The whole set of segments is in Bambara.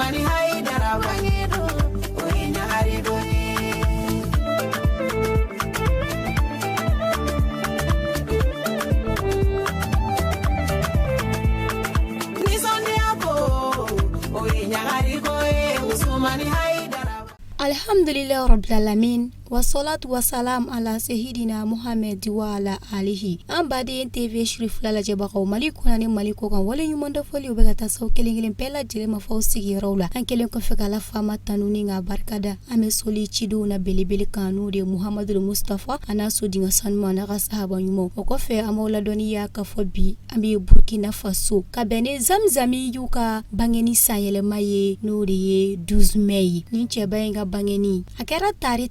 Usmani Haidara bangedo oinya harido Nisonde abo oinya harido Usmani Haidara. Alhamdulillah Rabbil Alamin. Wassalatu wassalam ala sayyidina Muhammad wa ala alihi. Ambade TV Shirif la jabako maliko na ni maliko kan wale nyumanda foli ubegata saw kelengelen pela jile mafawsigi rawla an kelen ko feka la fama tanuni nga barkada ame soli chidu na belibeli kanu de Muhammadul Mustafa ana so dinga sanma na sahaba nyumo ko fe amola doniya ka fobi ambi Burkina Faso ka bene zamzami yuka bangeni sayele maye nuriye 12 Mei ni chebenga bangeni akera tari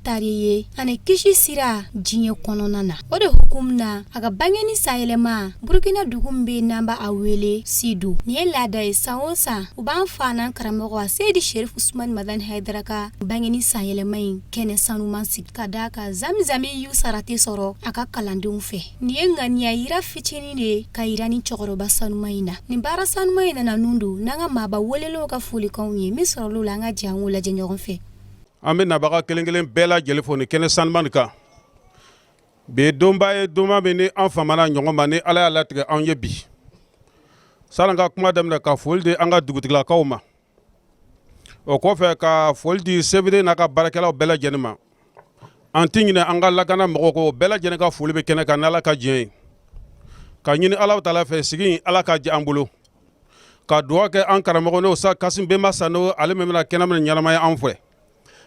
ane kishi sira jinye kononana ode hukumna aga bangeni sayelema Burkina dugumbe namba awele sidu ni lada isaosa uban fana karamogo Seydi Sherif Usman Madan Haidara ka bangeni sayelema kene sanu mansik kadaka zamzami yu sarate soro aka kalandung fe ni ngani ya ira fitini ne ka irani chokoro basanu maina ni bara sanu maina na nundu nanga maba wolelo ka fuli konye misro lula nga jangu la jenyo fe Ambe na baka kelengelen bela jelefoni kene sanman ka be domba e doma be ni anfamana nyongoma ni ala ala tige anye bi salanga kuma damna ka folde anga dugutigla kawma o ko fe ka foldi sevide na ka barakela bela jenema antingine anga lagana moko ko bela jeneka folbe kene ka nala ka jen ka nyini ala taala fe sigi ala ka jambulo ka duwa ke ankara moko no sa kasim be masano ale memna kenamna nyalama ya anfwe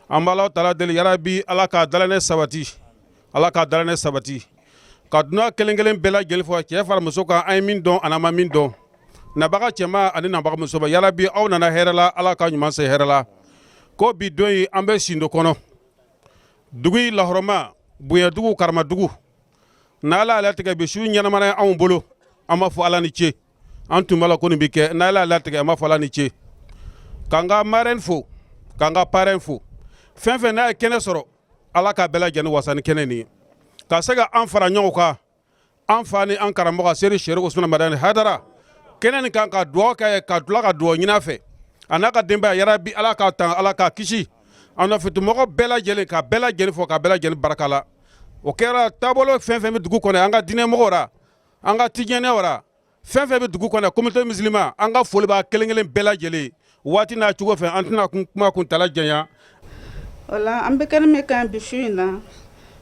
ambala tala del yarabi ala ka dalane sabati ala ka dalane sabati kaduna kelengelen bela gelfo ke far musoka ay min don anama min don na baga chema ani na baga musoba yarabi aw nana herala ala ka nyuma se herala ko bi doyi ambe sindo kono dugi lahroma buya dugu karma dugu na ala tege be shu nyana mana aw bolo ama fo ala ni che antumala ko ni bike na ala tege ama fo ala ni che kanga maren fo kanga paren fo fenfe na kene soro ala ka bela jani wasani kene ni ka sega an fara nyoka an fani an karamoga Seydi Sherif Usman Madan Haidara kene ni kan ka duwa ka dula ka duwa nyina fe anaka demba yarabi ala ka tan ala ka kishi ana fitu moko bela jeli ka bela jeli fo ka bela jeli barakala o kera tabolo fenfe mi dugu kone anga dine moko ra anga tijene ora fenfe mi dugu kone communauté musulman anga foli ba kelengelen bela jeli wati na chugo fe antina kuma kun tala janya wala ambe kan me kan bishuina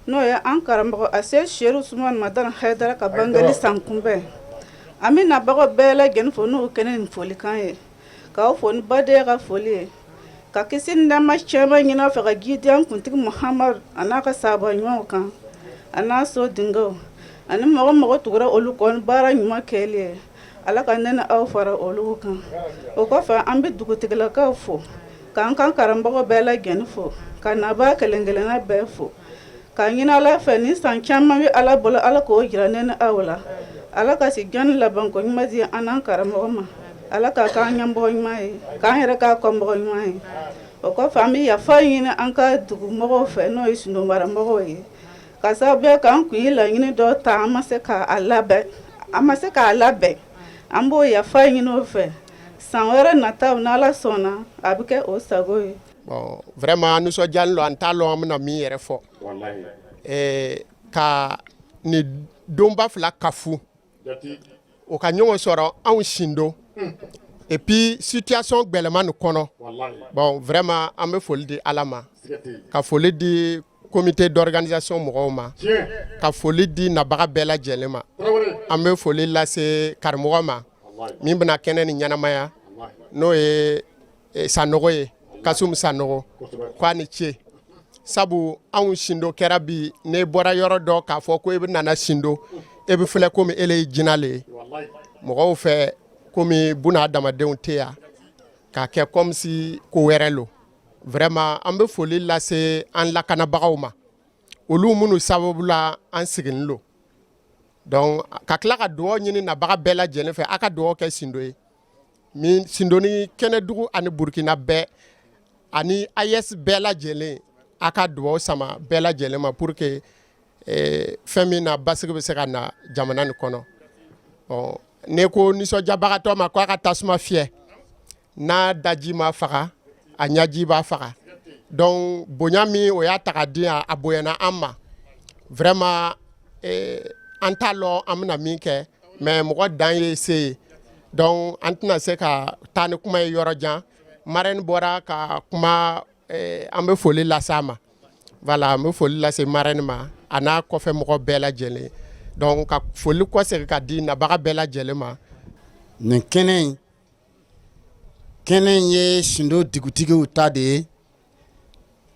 no ya ankara mbo Seydi Sherif Usman Madan Haidara ka bangali sankumbe amina bago bela gen fonu kenen foli kan e ka fonu bade ka foli ka kisin da ma chema nyina fa ga gidian kuntik Muhammad anaka sabo nyo kan ana so dingo ani mo tugura olu kon bara nyuma kele ala kan nena aw fara olu kan o ko fa ambe dugutigla ka fo kan karambago bela gen fo kana ba kelengelena befo kanyina la feni san chamma wi ala bolo ala ko jirane awla ala ka si jan la banko nymazi anan karamo ma ala ka nyambo nyai ka hera ka kombo nyai o ko fami ya fayina anka dugu mo fe no isino mara mo yi ka sa be kan ku ila nyini do ta amase ka alabe ambo ya fayina fe sanwere nataw na la sona abike o sagoyi. Bon, vraiment nous sommes déjà en talon na mi yere fo ka ni domba fla kafu o ka nyongo soro an shindo et puis situation gbelema no kono bon vraiment am foli di alama ka foli di comité d'organisation mogoma ka foli di na baga bela jelema am foli la se karmogoma min bana kenen nyanamaya no e sanogoye kasum sanogo kwani che sabu an shindo kerabi ne bora yoro do ka fo ko e nana shindo e be fele ko mi ele jinale mo fe ko mi buna dama deuntea ka ke comme si ko werelo vraiment ambe foli la se an la kana bagawma olu munu sababu la an sigin lo donc ka kla ka do nyini na baga bela jene fe aka do ke shindo e mi shindo ni kene dugu ani Burkina be ani ayes bela jele aka do sama bela jele ma pour que femina basike be se kana jamana ni kono ne ko ni so jabaga to ma ko aka tasma fie n'a daji ma faga a ɲaji b'a faga donc bonya min o y'a ta ka di yan a bonyana an ma vraiment an t'a lɔn an bɛna min kɛ mais mɔgɔ dan ye se ye donc an tɛna se ka taa ni kuma ye yɔrɔ jan marraine bɔra ka kuma an bɛ foli lase a ma voilà an bɛ foli lase marraine ma a n'a kɔfɛ mɔgɔ bɛɛ lajɛlen donc ka foli kɔsegin ka di nabaga bɛɛ lajɛlen ma nin kɛnɛ in ye sindo dugutigiw ta de ye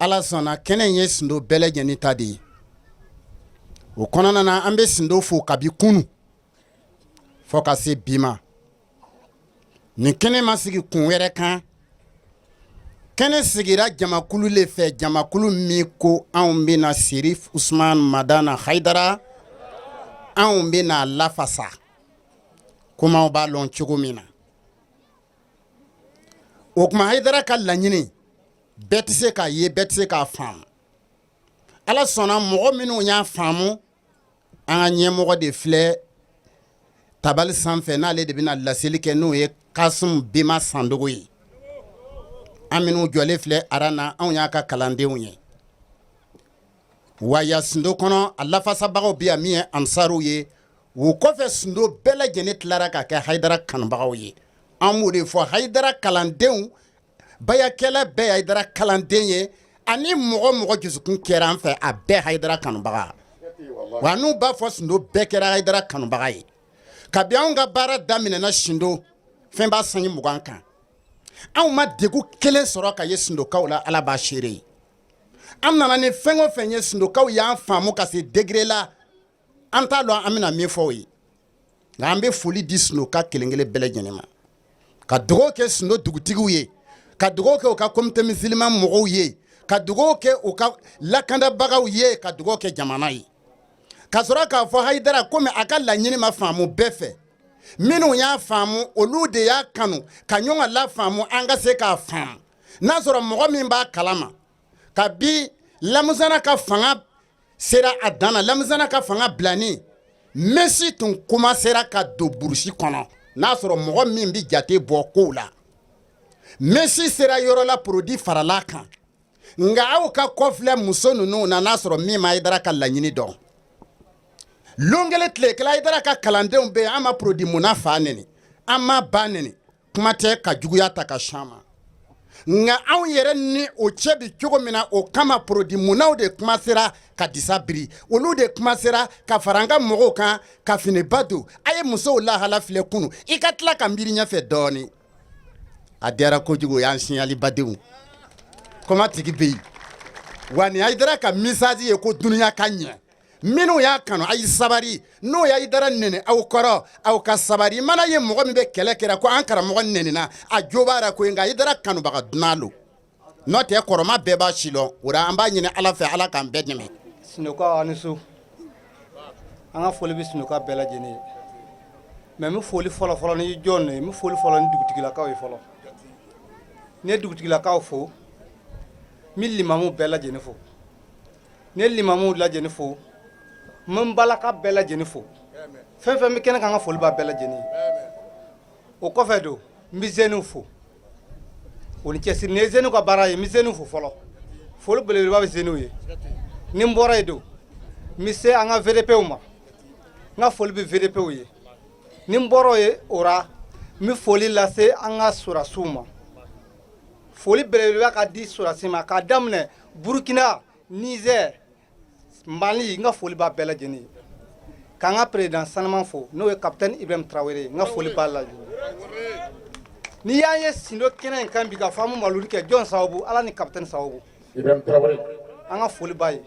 ala sɔnna kɛnɛ in ye sindo bɛɛ lajɛlen ta de ye o kɔnɔna na an bɛ sindo fo kabi kunu fɔ ka se bi ma nin kɛnɛ ma sigi kun wɛrɛ kan kɛnɛ sigira jamakulu le fɛ jamakulu min ko anw bɛna Serif Usman Madana Haidara anw bɛna lafasa kumaw b'a lɔn cogo min na o kuma Haidara ka laɲini bɛɛ tɛ se k'a ye bɛɛ tɛ se k'a faamu ala sɔnna mɔgɔ minnu y'a faamu an ka ɲɛmɔgɔ de filɛ tabali sanfɛ n'ale de bɛna laseli kɛ n'o ye Kasum Bima Sandogo ye an minnu jɔlen filɛ aran na anw y'a ka kalandenw ye wa ya sindo kɔnɔ a lafasabagaw bɛ yan min ye ansaruw ye o kɔfɛ sindo bɛɛ lajɛlen tilara ka kɛ Haidara kanubagaw ye an b'o de fɔ Haidara kalandenw bayakɛla bɛɛ ye Haidara kalanden ye ani mɔgɔ dusukun kɛra an fɛ a bɛɛ Haidara kanubaga wa n'u b'a fɔ sindo bɛɛ kɛra Haidara kanubaga ye kabi anw ka baara daminɛna sindo fɛn b'a sanji 20 kan anw ma degun kelen sɔrɔ ka ye sindokaw la ala b'a seere ye an nana ni fɛn o fɛn ye sindokaw y'an faamu ka se degré la an t'a dɔn an bɛna min fɔ o ye nka an bɛ foli di sindoka kelen-kelen bɛɛ lajɛlen ma ka dugawu kɛ sindo dugutigiw ye ka dugawu kɛ u ka comité musulman mɔgɔw ye ka dugawu kɛ u ka lakanabagaw ye ka dugawu kɛ jamana ye ka sɔrɔ k'a fɔ Haidara komi a ka laɲini ma faamu bɛɛ fɛ minnu y'a faamu olu de y'a kanu ka ɲɔgɔn la faamu an ka se k'a faamu n'a sɔrɔ mɔgɔ min b'a kalama kabi Lamusana ka fanga sera a dan na Lamusana ka fanga bilani Messi tun commencera ka don burusi kɔnɔ n'a sɔrɔ mɔgɔ min bi jate bɔ kow la Messi sera yɔrɔ la produit farala kan nka aw ka kɔfilɛ muso ninnu na n'a sɔrɔ min ma Haidara ka laɲini dɔn longele tilekɛla Haidara ka kalandenw bɛ an ma produit munna fa neni an ma ba neni kuma tɛ ka juguya ta ka shama nga anw yɛrɛ ni o cɛ bi cogo min na o kama produit munnaw de commencera ka disa biri olu de commencera ka fara an ka mɔgɔw kan ka finiba don a ye musow lahala filɛ kunu i ka tila ka miiri ɲɛfɛ dɔɔni a diyara kojugu o y'an signali badenw kɔma tigi bɛ yen wa ni Haidara ka message ye ko duniya ka ɲɛ minnu y'a kanu a yi sabari n'o ya Haidara nɛnɛ aw kɔrɔ aw ka sabari mana ye mɔgɔ min bɛ kɛlɛ kɛra ko an karamɔgɔ nɛnɛna a jo b'a ko nka Haidara kanubaga dunan lo n'o tɛ kɔrɔma bɛɛ b'a si lɔn o la an b'a ɲini ala fɛ ala k'an bɛɛ dɛmɛ Sinuka ani su an ka foli bɛ Sinuka bɛɛ lajɛlen ye mais n bɛ foli fɔlɔ ni jɔn ye n bɛ foli fɔlɔ ni dugutigilakaw ye fɔlɔ n ye dugutigilakaw fo n bɛ limamuw bɛɛ lajɛlen fo n ye limamuw lajɛlen fo n bɛ n balaka bɛɛ lajɛlen fo fɛn fɛn bɛ kɛnɛ kan ka foli b'a bɛɛ lajɛlen ye o kɔfɛ don n bɛ zeniw fo o ni cɛsiri ni ye zeniw ka baara ye n bɛ zeniw fo fɔlɔ foli belebeleba bɛ zeniw ye ni n bɔra yen don n bɛ se an ka VDPw ma n ka foli bɛ VDPw ye ni n bɔra yen o la n bɛ foli lase an ka sɔrɔdasiw ma foli belebeleba ka di sɔrɔdasi ma k'a daminɛ Burkina Niger Mali n ka foli b'a bɛɛ lajɛlen ye k'an ka président sanuman fo n'o ye capitaine Ibrahim Traoré n ka foli b'a lajɛlen n'i y'an ye sindo kɛnɛ in kan bi ka fɔ an bɛ maluli kɛ jɔn sababu ala ni capitaine sababu Ibrahim Traoré an ka foli b'a ye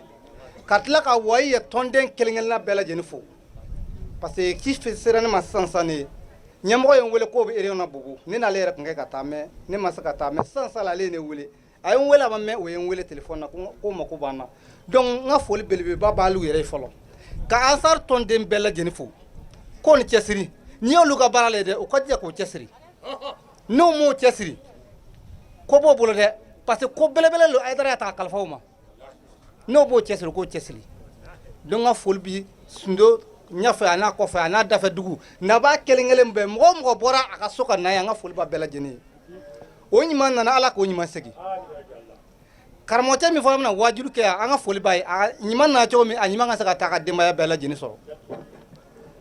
ka tila ka wayi ye tɔnden kelen-kelenna bɛɛ lajɛlen fo parce que ci sera ne ma sisan ne ɲɛmɔgɔ ye n wele k'o bɛ réunion na Bugu ne n'ale yɛrɛ tun kɛ ka taa mais ne ma se ka taa mais sisan ale ye ne wele a ye n wele a ma mɛn o ye n wele téléphone na ko mako b'an na donc n ka foli belebeleba b'alu yɛrɛ ye fɔlɔ ka ansar tɔnden bɛɛ lajɛlen fo ko ni cɛsiri n'i y'olu ka baara la ye dɛ o ka jɛ k'o cɛsiri n'o m'o cɛsiri ko b'o bolo dɛ parce que ko belebele lo Haidara y'a ta ka kalifa o ma n'o b'o cɛsiri k'o cɛsiri donc n ka foli bi sindo ɲɛfɛ a n'a kɔfɛ a n'a dafɛ dugu naba kelen-kelen bɛɛ mɔgɔ o mɔgɔ bɔra a ka so ka na yan n ka foli b'a bɛɛ lajɛlen ye o ɲuman nana ala k'o ɲuman segi karamɔgɔ min fɔra bɛna wajibi kɛ an ka foli b'a ye a ɲuman na cogo min a ɲuman ka se ka taa ka denbaya bɛɛ lajɛlen sɔrɔ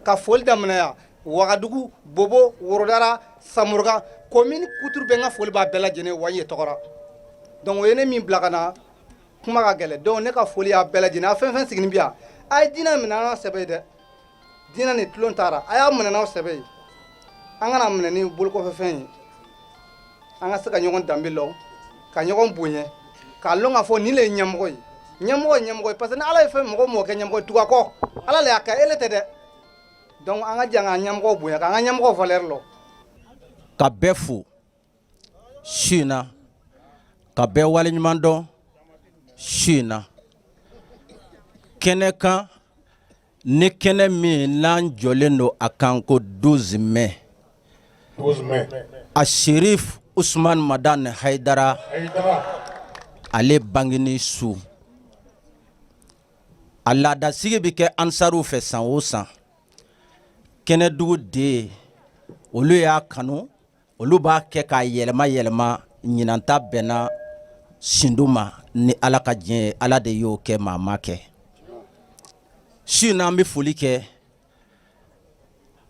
ka foli daminɛ yan Wagadugu Bobo Worodara Samuruka commune Kuturu bɛ n ka foli b'a bɛɛ lajɛlen wa ye tɔgɔra donc o ye ne min bila ka na kuma ka gɛlɛ donc ne ka foli y'a bɛɛ lajɛlen a fɛn fɛn sigini bi yan a ye diinɛ minɛ an ka sɛbɛ ye dɛ diinɛ ni tulon taara a y'a minɛ n'aw sɛbɛ ye an kana minɛ ni bolokɔfɛ fɛn ye an ka se ka ɲɔgɔn danbe lɔ ka ɲɔgɔn bonya k'a lɔn k'a fɔ nin le ye ɲɛmɔgɔ ye ɲɛmɔgɔ ye parce que ni ala ye fɛn mɔgɔ mɔgɔ kɛ ɲɛmɔgɔ ye tugu a kɔ ala le y'a kɛ ele tɛ dɛ donc an ka jan ka ɲɛmɔgɔ bonya k'an ka ɲɛmɔgɔ valeur lɔ ka bɛɛ fo su in na ka bɛɛ waleɲuman dɔn su in na kɛnɛ kan ni kɛnɛ min n'an jɔlen don a kan ko 12 mai a Sherif Usman Madan Haidara ale bangeni su a laadasigi bi kɛ ansaruw fɛ san o san kɛnɛdugu de olu y'a kanu olu b'a kɛ k'a yɛlɛma ɲinanta bɛnna Sindu ma ni ala ka diɲɛ ala de y'o kɛ maa ma kɛ su n'an bɛ foli kɛ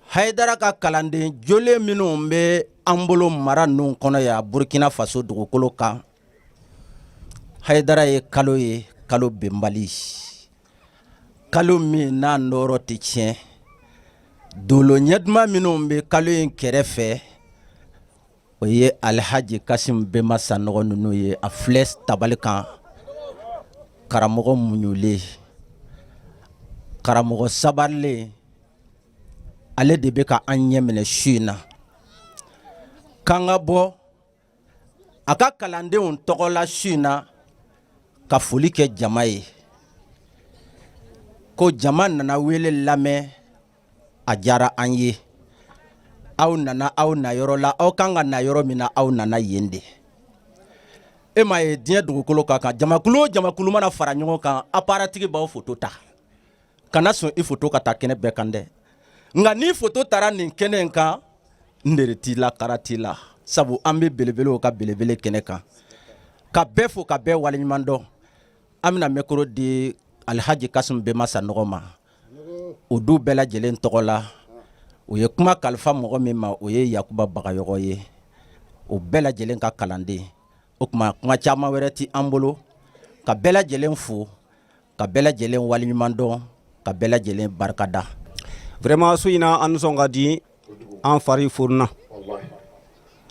Haidara ka kalanden jolen minnu bɛ an bolo mara ninnu kɔnɔ ya Burkina Faso dugukolo kan Haidara ye kalo bɛnbali kalo min n'a nɔrɔ tɛ tiɲɛ dolo ɲɛduma minnu bɛ kalo in kɛrɛfɛ o ye Alhaji Kasim Bema Sanɔgɔ ninnu ye a filɛ tabali kan karamɔgɔ muɲulen karamɔgɔ sabarilen ale de bɛ ka an ɲɛ minɛ su in na k'an ka bɔ a ka kalandenw tɔgɔ la su in na ka foli kɛ jama ye ko jama nana wele lamɛn a diyara an ye aw nana aw na yɔrɔ la aw kan ka na yɔrɔ min na aw nana yen de e ma ye diɲɛ dugukolo kan jamakulu o jamakulu mana fara ɲɔgɔn kan aparatigi b'aw foto ta kana sɔn i foto ka taa kɛnɛ bɛɛ kan dɛ nka ni foto taara nin kɛnɛ in kan n dere t'i la kara t'i la sabu an bɛ belebelew ka belebele kɛnɛ kan ka bɛɛ fo ka bɛɛ waleɲuman dɔn an bɛna micro di Alhaji Kasim Bema Sanɔgɔ ma o du bɛɛ lajɛlen tɔgɔ la o ye kuma kalifa mɔgɔ min ma o ye Yakuba Bagayɔgɔ ye o bɛɛ lajɛlen ka kalanden o kuma caman wɛrɛ ti an bolo ka bɛɛ lajɛlen fo ka bɛɛ lajɛlen waleɲuman dɔn ka bɛɛ lajɛlen barikada vraiment su in na an nisɔn ka di an fari furuna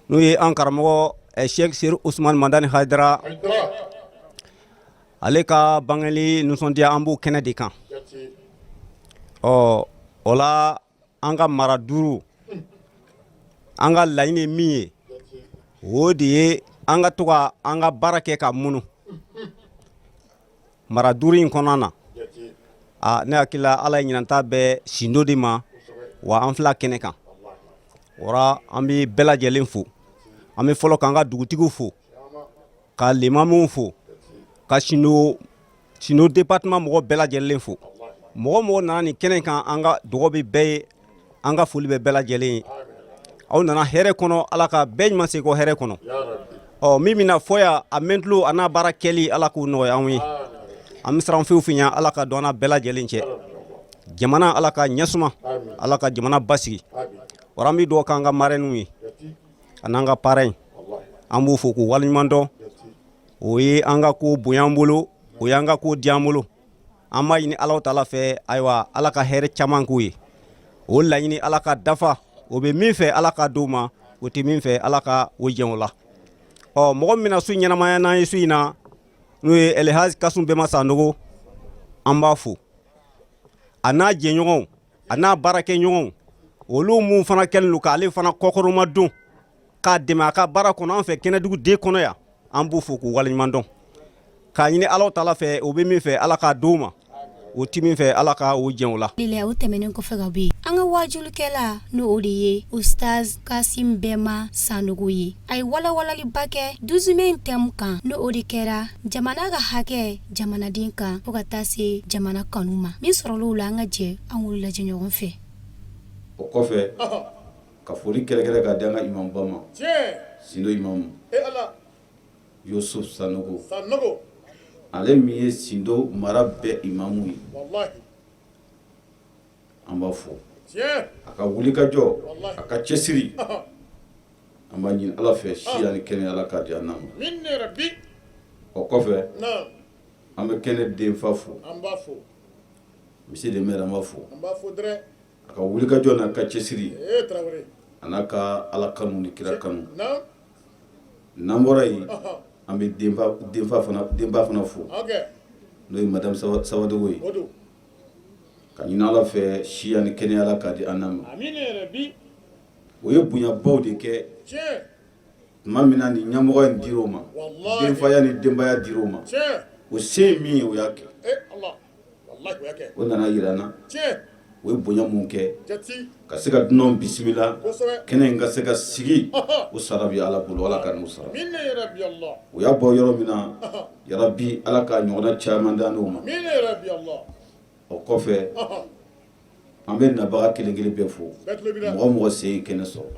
n'o ye an karamɔgɔ Sheikh Sherif Usman Madan Haidara ale ka bangeli nisɔndiya an b'o kɛnɛ de kan o la an ka mara duuru an ka laɲini min ye o de ye an ka to ka an ka baara kɛ ka munu mara duuru in kɔnɔna na ne hakili ala ye ɲinanta bɛɛ Sindo de ma wa an fila kɛnɛ kan wara an bɛ bɛɛ lajɛlen fo an bɛ fɔlɔ k'an ka dugutigiw fo ka limamuw fo ka Sindo département mɔgɔ bɛɛ lajɛlen fo mɔgɔ nana nin kɛnɛ kan an ka dɔgɔ bɛ bɛɛ ye an ka foli bɛ bɛɛ lajɛlen ye aw nana hɛrɛ kɔnɔ ala ka bɛɛ ɲuman se ko hɛrɛ kɔnɔ min bɛna fɔ yan a mɛntulo a n'a baara kɛli ala k'o nɔgɔya anw ye an bɛ siran fewu fiɲɛ ala ka don an bɛɛ lajɛlen cɛ jamana ala ka ɲɛsuma ala ka jamana basigi wara an bɛ dugawu k'an ka marrainw ye an'an ka parrain an b'u fo k'u waleɲuman dɔn o ye an ka ko bonya an bolo o y'an ka ko di an bolo an b'a ɲini ala taala fɛ ayiwa ala ka hɛrɛ caman k'u ye o laɲini ala ka dafa o bɛ min fɛ ala ka d'u ma o tɛ min fɛ ala ka o jɛn o la mɔgɔ min na su ɲɛnamaya n'an ye su in na n'o ye Alhaji Kasim Bema Sanɔgɔ an b'a fo a n'a jɛɲɔgɔnw a n'a baarakɛɲɔgɔnw olu mun fana kɛlen don k'ale fana kɔkɔrɔma don k'a dɛmɛ a ka baara kɔnɔ an fɛ kɛnɛdugu den kɔnɔ yan an b'u fo k'u waleɲuman dɔn k'a ɲini ala taala fɛ o bɛ min fɛ ala k'a d'u ma o ti min fɛ ala ka o jɛn o la o tɛmɛnen kɔfɛ ka bɔ yen an ka wajulikɛla n'o o de ye Ustaz Kasim Bema Sanɔgɔ ye a ye walawalaliba kɛ 12 mai thème kan n'o o de kɛra jamana ka hakɛ jamanaden kan fo ka taa se jamana kanu ma min sɔrɔla o la an ka jɛ an k'o lajɛ ɲɔgɔn fɛ o kɔfɛ ka foli kɛlɛkɛlɛ ka danga imam bama sindo imam Yusuf Sanogo ale min ye sindo mara bɛɛ imamu ye an b'a fɔ a ka wuli ka jɔ a ka cɛsiri an b'a ɲini ala fɛ siya ni kɛnɛ ala ka di an nama o kɔfɛ an bɛ kɛnɛ denfa fo misi de mɛra an b'a fo a ka wuli ka jɔ n'a ka cɛsiri a n'a ka ala kanu ni kira kanu n'an bɔra yen an bɛ denba fana fo n'o ye madame Sawadogo ye ka ɲini ala fɛ siya ni kɛnɛ ala ka di an nama o ye bonyabaw de kɛ tuma min na ni ɲɛmɔgɔ in dir'o ma denfaya ni denbaya dir'o ma o se ye min ye o y'a kɛ o nana yira n na o ye bonya mun kɛ ka se ka dunanw bisimila kɛnɛ in ka se ka sigi o sara bi ala bolo ala ka n'u sara o y'a bɔ yɔrɔ min na yarabi ala ka ɲɔgɔnna caman da n'o ma o kɔfɛ an bɛ nabaga kelen kelen bɛɛ fo mɔgɔ mɔgɔ sen kɛnɛ sɔrɔ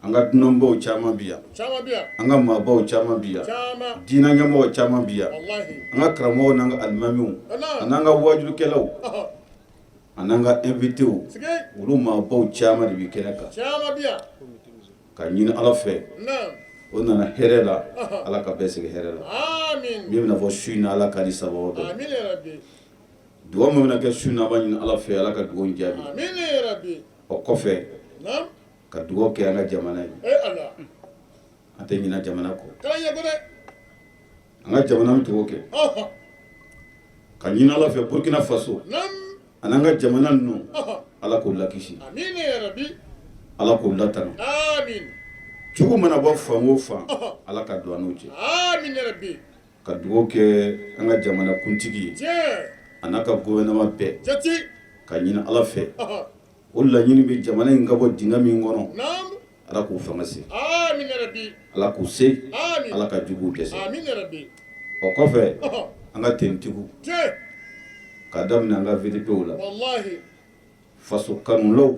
an ka dunanbaw caman bi yan an ka maabaw caman bi yan diinɛ ɲɛmɔgɔ caman bi yan an ka karamɔgɔw n'an ka alimamiw an'an ka wajurukɛlaw an'an ka invitew olu maabaw caman de bi kɛnɛ kan ka ɲini ala fɛ o nana hɛrɛ la ala ka bɛɛ sigi hɛrɛ la min bɛna fɔ su in na ala ka di sababu bɛɛ dugawu min bɛna kɛ su in na an b'a ɲini ala fɛ ala ka dugawu in jaabi o kɔfɛ ka dugawu kɛ an ka jamana ye an tɛ ɲina jamana kɔ an ka jamana bɛ dugawu kɛ ka ɲini ala fɛ Burkina Faso an'an ka jamana ninnu ala k'o lakisi ala k'o latanu cogo mana bɔ fan o fan ala ka don an n'o cɛ ka dugawu kɛ an ka jamana kuntigi ye a n'a ka gouvernement bɛɛ ka ɲini ala fɛ o laɲini bɛ jamana in ka bɔ dingɛ min kɔnɔ ala k'o fanga se ala k'o se ala ka juguw dɛsɛ o kɔfɛ an ka tenitigiw k'a daminɛ an ka VDPw la faso kanulaw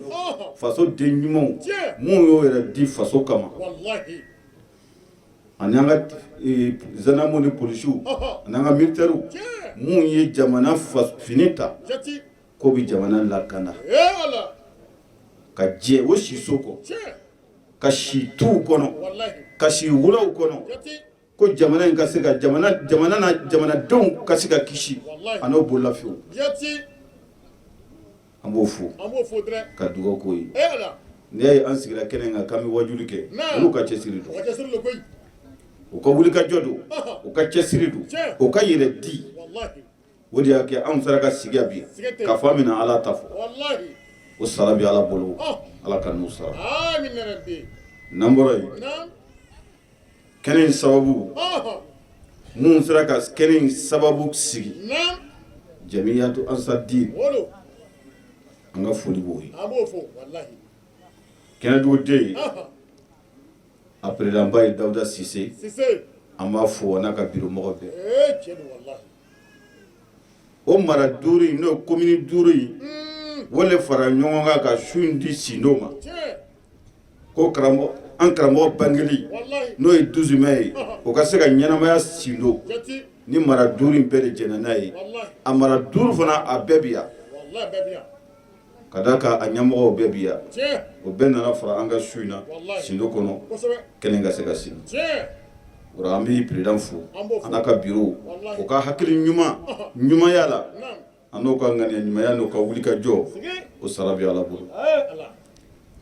faso den ɲumanw mun y'o yɛrɛ di faso kama ani an ka zandarmew ni polisiw ani an ka militaires mun ye jamana fini ta ko bi jamana lakana ka jɛ o siso kɔ ka si tuw kɔnɔ ka si wulaw kɔnɔ ko jamana in ka se ka jamanadenw ka se ka kisi a n'o bolola fiyewu an b'o fo ka dugawu k'o ye n'i y'a ye an sigira kɛnɛ kan k'an bɛ wajuli kɛ olu ka cɛsiri don u ka wulikajɔ don u ka cɛsiri don u ka yɛrɛ di o de y'a kɛ anw sera ka sigi bi k'a fɔ an bɛna ala ta fɔ o sara bi ala bolo ala ka n'u sara n'an bɔra yen kɛnɛ in sababu mun sera ka kɛnɛ in sababu sigi Jamiyatu Ansar-Din an ka foli b'o ye kɛnɛdugu den a présidentba ye Dawuda Sise an b'a fo n'a ka biro mɔgɔ bɛɛ o mara duuru in n'o ye commune duuru in wale fara ɲɔgɔn kan ka su in di Sindo ma ko an karamɔgɔ bangeli n'o ye 12 mai ye o ka se ka ɲɛnamaya Sindo ni mara duuru in bɛɛ de jɛna n'a ye a mara duuru fana a bɛɛ bi yan ka d'a kan a ɲɛmɔgɔw bɛɛ bi yan o bɛɛ nana fara an ka su in na Sindo kɔnɔ kɛnɛ ka se ka sigi o la an bɛ président fo a n'a ka bureau o ka hakili ɲumanya la a n'o ka ŋaniya ɲumanya n'o ka wuli ka jɔ o sara bɛ ala bolo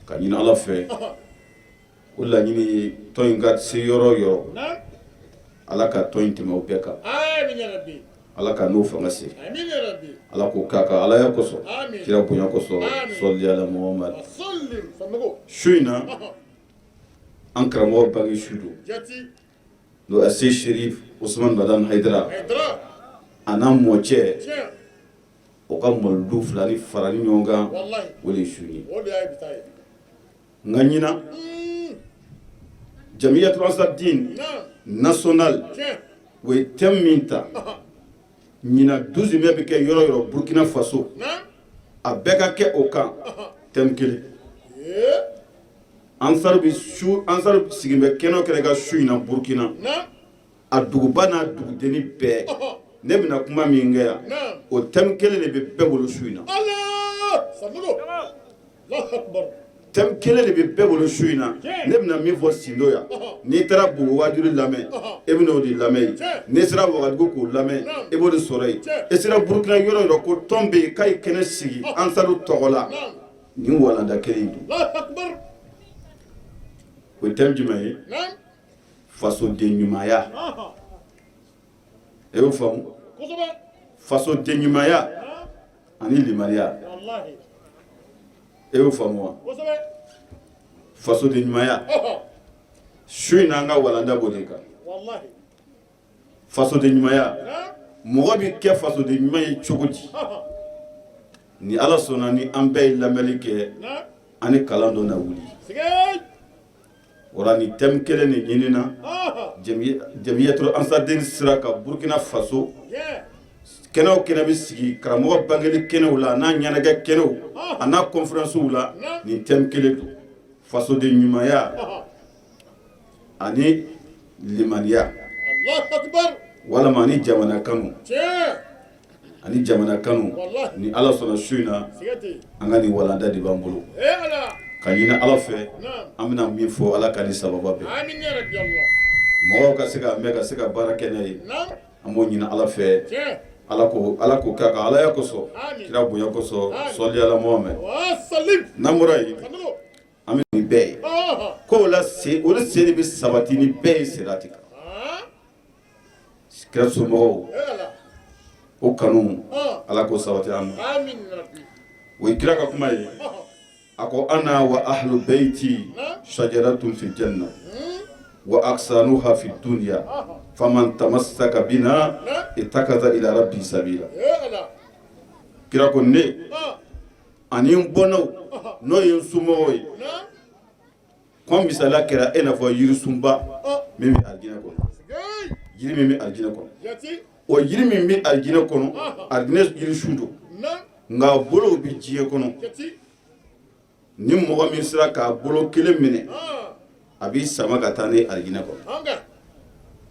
ka ɲini ala fɛ o laɲini ye tɔn in ka se yɔrɔ o yɔrɔ ala ka tɔn in tɛmɛ o bɛɛ kan ala ka n'o fanga se ala k'o k'a kan ala ya kosɔn kira bonya kosɔn sɔli ala Muhammad su in na an karamɔgɔ bange su don n'o ye se Sherif Usman Badan Haidara a n'a mɔcɛ o ka mɔlidu fila ni farali ɲɔgɔn kan o de ye su ye nka ɲina Jamiyatu Ansar-Din national o ye thème min ta ɲina 12 mai bɛ kɛ yɔrɔ yɔrɔ Burkina Faso a bɛɛ ka kɛ o kan thème kelen ansar sigimbe keno kene ga su ina Burkina a duguba n'a dugudeni bɛɛ ne bɛna kuma min kɛ yan o thème kelen de bɛ bɛɛ bolo su in na thème kelen de bɛ bɛɛ bolo su in na ne bɛna min fɔ Sindo yan n'i taara Bobo Wajuri lamɛn e bɛna o de lamɛn yen n'i sera Wagadugu k'o lamɛn e b'o de sɔrɔ yen e sera Burkina yɔrɔ yɔrɔ ko tɔn bɛ yen k'a ye kɛnɛ sigi Ansaru tɔgɔ la nin walanda kelen in don o ye thème jumɛn ye fasoden ɲumanya e y'o faamu fasoden ɲumanya ani limaniya e y'o faamu wa fasoden ɲumanya su in n'an ka walanda b'o de kan fasoden ɲumanya mɔgɔ bɛ kɛ fasoden ɲuman ye cogo di ni Ala sɔnna ni an bɛɛ ye lamɛnli kɛ an ni kalan dɔ na wuli wala ni thème kelen de ɲinina Jamiyatul Ansaruddin sira ka Burkina Faso kɛnɛw kɛnɛ bɛ sigi karamɔgɔ bangeli kɛnɛw la n'a ɲɛnajɛ kɛnɛw a n'a conférencew la ni thème kelen don fasoden ɲumanya ani limaniya walama ani jamana kanu ni Ala sɔnna su in na an ka nin walanda de b'an bolo ka ɲini Ala fɛ an bɛna min fɔ Ala ka ni sababa bɛɛ mɔgɔw ka se ka mɛn ka se ka baara kɛ n'a ye an b'o ɲini Ala fɛ Ala ko k'a ka Alaya kosɔn kira bonya kosɔn sɔli ala Muhamɛd n'an bɔra yen an bɛ nin bɛɛ ye ko o de se de bɛ sabati ni bɛɛ ye sirati kan kira somɔgɔw o kanu Ala k'o sabati an ma o ye kira ka kuma ye a ko ana wa ahlu bayti shajaratun fi janna wa aksanuha fi dunya faman tamassaka bina itakaza ila rabbi sabila kira ko ne ani bɔnnaw n'o ye somɔgɔw ye ko misala kɛra e n'a fɔ yirisunba min bɛ alijinɛ kɔnɔ yiri min bɛ alijinɛ kɔnɔ o yiri min bɛ alijinɛ kɔnɔ alijinɛ yirisun don nka bolow bɛ diɲɛ kɔnɔ ni mɔgɔ min sera k'a bolo kelen minɛ a b'i sama ka taa ne alijinɛ kɔnɔ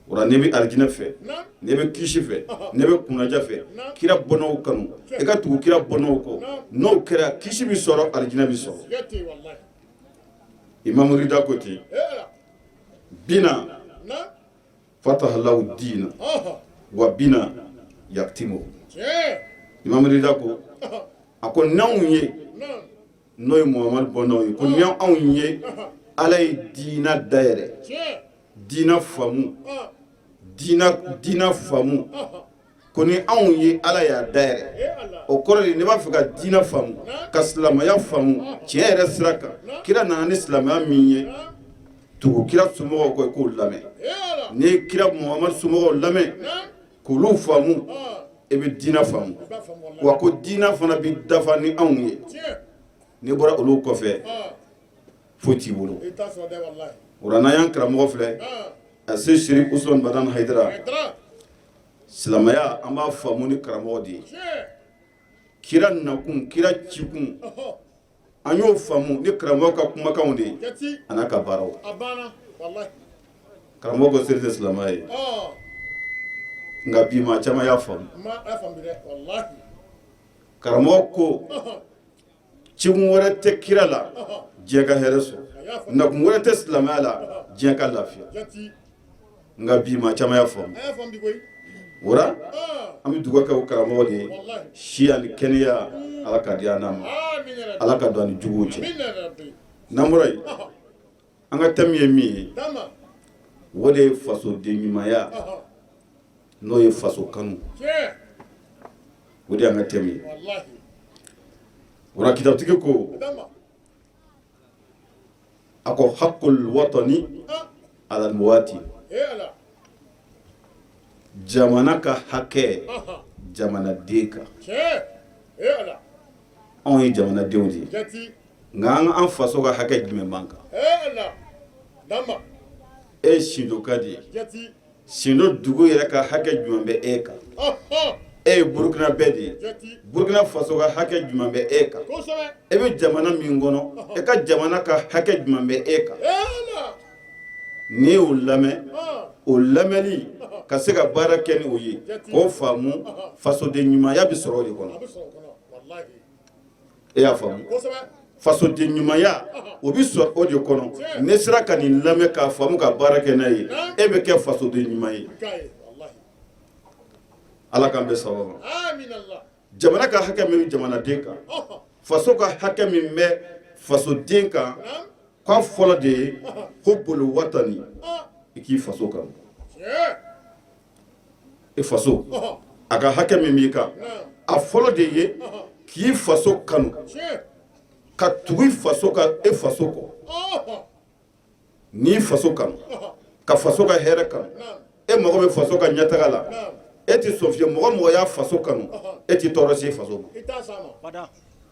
wala ne bɛ alijinɛ fɛ ne bɛ kisi fɛ ne bɛ kunnaja fɛ kira bɔnnaw kanu e ka tugu kira bɔnnaw kɔ n'o kɛra kisi bɛ sɔrɔ alijinɛ bɛ sɔrɔ Imam Rida ko ten bina fatahallahu dina wa bina yaktimu Imam Rida ko a ko n'anw ye n'o ye Muhamadu bɔnnaw ye ko n'anw ye Ala ye diina dayɛlɛ diina faamu ko ni anw ye Ala y'a dayɛlɛ o kɔrɔ de ne b'a fɛ ka diina faamu ka silamɛya faamu tiɲɛ yɛrɛ sira kan kira nana ni silamɛya min ye tugu kira somɔgɔw kɔ k'o lamɛn n'i ye kira Muhamadu somɔgɔw lamɛn k'olu faamu e bɛ diina faamu wa ko diina fana bɛ dafa ni anw ye n'i bɔra olu kɔfɛ foyi t'i bolo o la n'an y'an karamɔgɔ filɛ a se Sherif Usman Badan Hayidara silamɛya an b'a faamu ni karamɔgɔ de ye kira nakun kira cikun an y'o faamu ni karamɔgɔ ka kumakanw de ye a n'a ka baaraw karamɔgɔ ko seli tɛ silamɛya ye nka bi maa caman y'a faamu karamɔgɔ ko cikun wɛrɛ tɛ kira la diɲɛ ka hɛrɛ sɔrɔ nakun wɛrɛ tɛ silamɛya la diɲɛ ka lafiya nka bi maa caman y'a faamu wala an bɛ dugawu kɛ o karamɔgɔ de ye siya ni kɛnɛya Ala ka di an n'a ma Ala ka don ani juguw cɛ n'an bɔra yen an ka thème ye min ye o de ye fasoden ɲumanya n'o ye faso kanu o de y'an ka thème ye wala kitabutigi ko a ko haqqul watani ala al-muwati jamana ka hakɛ jamanaden kan anw ye jamanadenw de ye nka an faso ka hakɛ jumɛn b'an kan e Sindo ka di Sindo dugu yɛrɛ ka hakɛ jumɛn bɛ e kan e Burkina bɛɛ de ye Burkina Faso ka hakɛ jumɛn bɛ e kan e bɛ jamana min kɔnɔ e ka jamana ka hakɛ jumɛn bɛ e kan n'i y'o lamɛn o lamɛnni ka se ka baara kɛ ni o ye k'o faamu fasoden ɲumanya bɛ sɔrɔ o de kɔnɔ e y'a faamu fasoden ɲumanya o bɛ sɔrɔ o de kɔnɔ ne sera ka nin lamɛn k'a faamu ka baara kɛ n'a ye e bɛ kɛ fasoden ɲuman ye Ala k'an bɛ sababa jamana ka hakɛ min bɛ jamanaden kan faso ka hakɛ min bɛ fasoden kan k'a fɔlɔ de ye ko bolo watani i k'i faso kan e faso a ka hakɛ min b'i kan a fɔlɔ de ye k'i faso kanu ka tugu faso ka e faso kɔ n'i faso kanu ka faso ka hɛrɛ kanu e mago bɛ faso ka ɲɛtaga la e ti sɔn fiye mɔgɔ mɔgɔ y'a faso kanu e ti tɔɔrɔ se faso ma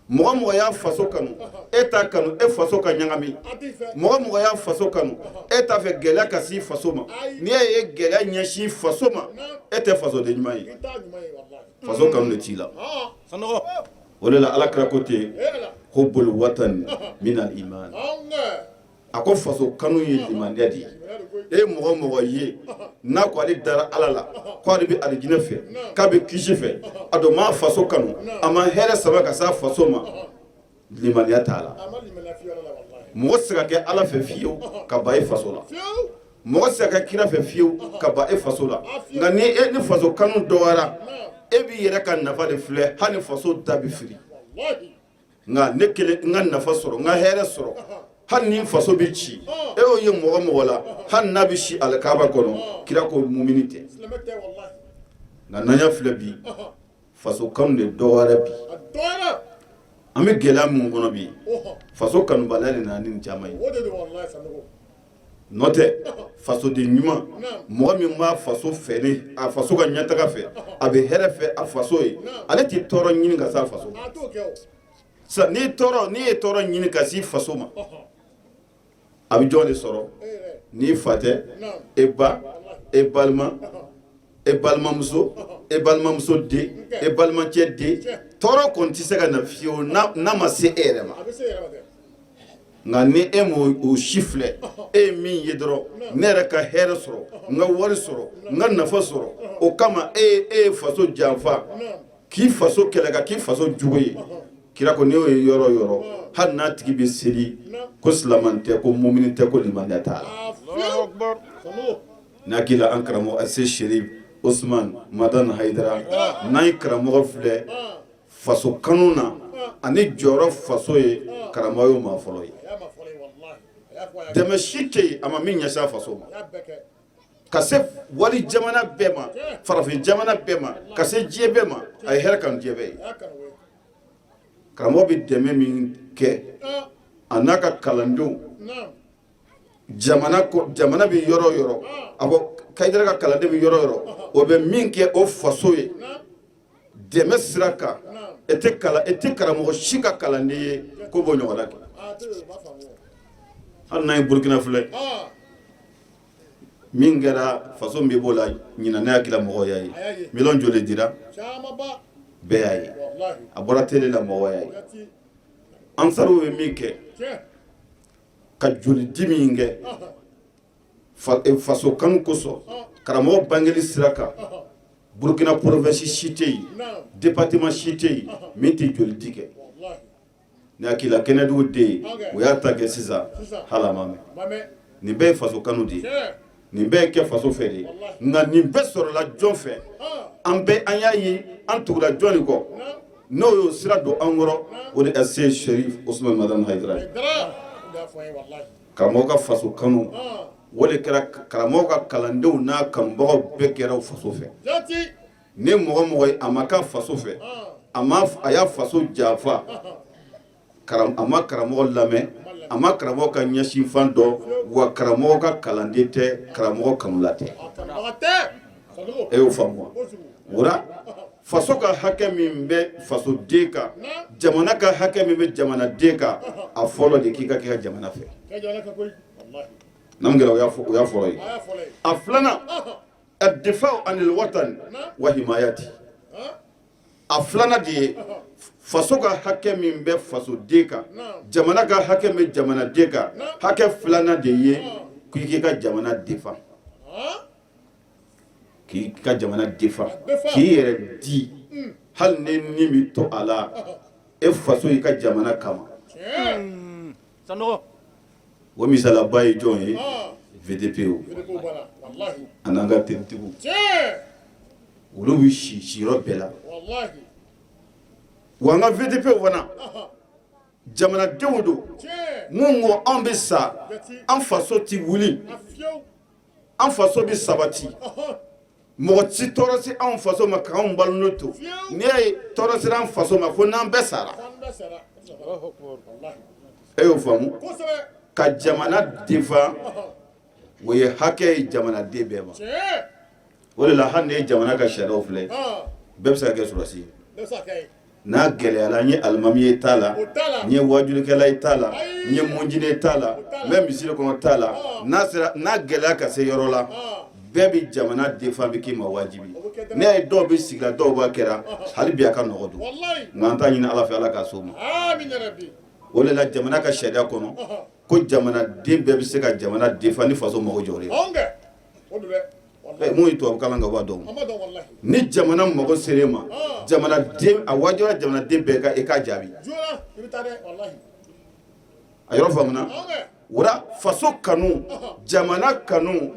mɔgɔ mɔgɔ y'a faso kanu e t'a kanu e faso ka ɲagami mɔgɔ mɔgɔ y'a faso kanu e t'a fɛ gɛlɛya ka s'i faso ma n'i ye gɛlɛya ɲɛsin faso ma e tɛ fasoden ɲuman ye faso kanu de t'i la o de la Alakira ko ten ko boli watani minal iman a ko faso kanu ye limaniya de ye e mɔgɔ mɔgɔ ye n'a ko ale dara Ala la ko ale bɛ alijinɛ fɛ k'a bɛ kisi fɛ a dɔn maa faso kanu a ma hɛrɛ saba ka s'a faso ma limaniya t'a la mɔgɔ tɛ se ka kɛ Ala fɛ fiyewu ka ban e faso la mɔgɔ tɛ se ka kɛ kira fɛ fiyewu ka ban e faso la nka ni faso kanu dɔgɔyara e b'i yɛrɛ ka nafa de filɛ hali faso da bɛ firi nka ne kelen n ka nafa sɔrɔ n ka hɛrɛ sɔrɔ hali ni faso bɛ ci e y'o ye mɔgɔ mɔgɔ la hali n'a bɛ si alikaba kɔnɔ kira ko mumini tɛ nka n'an y'a filɛ bi faso kanu de dɔgɔyara bi an bɛ gɛlɛya min kɔnɔ bi faso kanubaliya de nana ni nin caman ye n'o tɛ fasoden ɲuman mɔgɔ min b'a faso fɛ ni a faso ka ɲɛtaga fɛ a bɛ hɛrɛ fɛ a faso ye ale tɛ tɔɔrɔ ɲini ka s'a faso ma n'i ye tɔɔrɔ ɲini ka s'i faso ma a bɛ jɔn de sɔrɔ n'i fa tɛ e ba e balima e balimamuso e balimamuso den e balimacɛ den tɔɔrɔ kɔni tɛ se ka na fiyewu n'a ma se e yɛrɛ ma nka ni e m'o si filɛ e ye min ye dɔrɔn ne yɛrɛ ka hɛrɛ sɔrɔ n ka wari sɔrɔ n ka nafa sɔrɔ o kama e ye faso janfa k'i faso kɛlɛ ka k'i faso jugu ye kira ko n'i y'o ye yɔrɔ o yɔrɔ hali n'a tigi bɛ seli ko silamɛ tɛ ko mumini tɛ ko limaniya t'a la n'a k'i la an karamɔgɔ Ase Sherif Usman Madani Hayidara n'an ye karamɔgɔ filɛ faso kanu na ani jɔyɔrɔ faso ye karamɔgɔ y'o maa fɔlɔ ye dɛmɛ si tɛ yen a ma min ɲɛsin a faso ma ka se wali jamana bɛɛ ma farafin jamana bɛɛ ma ka se diɲɛ bɛɛ ma a ye hɛrɛ kanu diɲɛ bɛɛ ye karamɔgɔ bɛ dɛmɛ min kɛ a n'a ka kalandenw jamana bɛ yɔrɔ o yɔrɔ a ko Kayidara ka kalanden bɛ yɔrɔ o yɔrɔ o bɛ min kɛ o faso ye dɛmɛ sira kan e tɛ karamɔgɔ si ka kalanden ye ko b'o ɲɔgɔnna kɛ hali n'an ye Burkina filɛ min kɛra faso min b'o la ɲinan ne hakili la mɔgɔw y'a ye miliyɔn joli dira bɛɛ y'a ye a bɔra télé la mɔgɔw y'a ye Ansaru bɛ min kɛ ka joli di min kɛ faso kanu kosɔn karamɔgɔ bangeli sira kan Burkina province si tɛ yen département si tɛ yen min tɛ joli di kɛ ne hakili la Kɛnɛdugu den o y'a ta kɛ sisan hali a ma mɛn nin bɛɛ ye faso kanu de ye nin bɛɛ ye kɛ faso fɛ de ye nka nin bɛɛ sɔrɔla jɔn fɛ an y'a ye an tugula jɔn de kɔ n'o y'o sira don an kɔrɔ o de Ase Sherif Usman Madani Hayidara ye karamɔgɔ ka faso kanu o de kɛra karamɔgɔ ka kalandenw n'a kanubagaw bɛɛ kɛra o faso fɛ ni mɔgɔ mɔgɔ ye a ma k'a faso fɛ a y'a faso janfa a ma karamɔgɔ lamɛn a ma karamɔgɔ ka ɲɛsinfan dɔn wa karamɔgɔ ka kalanden tɛ karamɔgɔ kanula tɛ e y'o faamu wa wala faso ka hakɛ min bɛ faso den kan jamana ka hakɛ min bɛ jamana den kan a fɔlɔ de k'i ka kɛ ka jamana fɛ n'an kɛra o y'a fɔlɔ ye a filanan الدفاع عن الوطن وحمايته a filanan de ye faso ka hakɛ min bɛ fasoden kan jamana ka hakɛ min jamanaden kan hakɛ filanan de ye k'i ka jamana defa k'i ka jamana defa k'i yɛrɛ di hali ni ni bɛ to a la e faso y'i ka jamana kama o misalaba ye jɔn ye VDP o a n'an ka tenitigiw olu bɛ siyɔrɔ bɛɛ la wa an ka VDP fana jamanadenw don mun ko an bɛ sa an faso tɛ wuli an faso bɛ sabati mɔgɔ si tɔɔrɔ si anw faso ma k'anw balo to n'i y'a ye tɔɔrɔ sera an faso ma fo n'an bɛɛ sara e y'o faamu ka jamana defa o ye hakɛ ye jamanaden bɛɛ ma o de la hali ni ye jamana ka sariyaw filɛ bɛɛ bɛ se ka kɛ sɔrɔsi ye n'a gɛlɛyara n ye alimami ye t'a la n ye wajulikɛla ye t'a la n ye munjine t'a la n bɛ misiri kɔnɔ t'a la n'a gɛlɛya ka se yɔrɔ la bɛɛ bɛ jamana defa bɛ k'i ma wajibi ne ye dɔw bɛ sigi la dɔw b'a kɛra hali bi a ka nɔgɔ don nka an t'a ɲini ala fɛ ala ka s'o ma o de la jamana ka sariya kɔnɔ ko jamanaden bɛɛ bɛ se ka jamana defa ni faso mago jɔlen mun ye tubabu kalan ka b'a dɔn ni jamana mago sera ma jamanaden a wajibira jamanaden bɛɛ ka e k'a jaabi a yɔrɔ faamuna wala faso kanu jamana kanu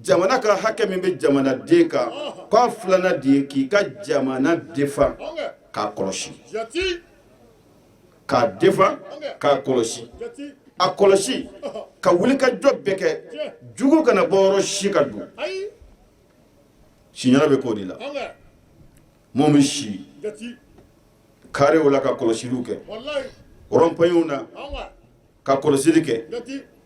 jamana ka hakɛ min bɛ jamanaden kan k'a filanan de ye k'i ka jamana defa k'a kɔlɔsi k'a defa k'a kɔlɔsi a kɔlɔsi ka wuli ka jɔ bɛɛ kɛ jugu kana bɔ yɔrɔ si ka don siɲɛna bɛ k'o de la mun bɛ si karew la ka kɔlɔsiliw kɛ rond-point na ka kɔlɔsili kɛ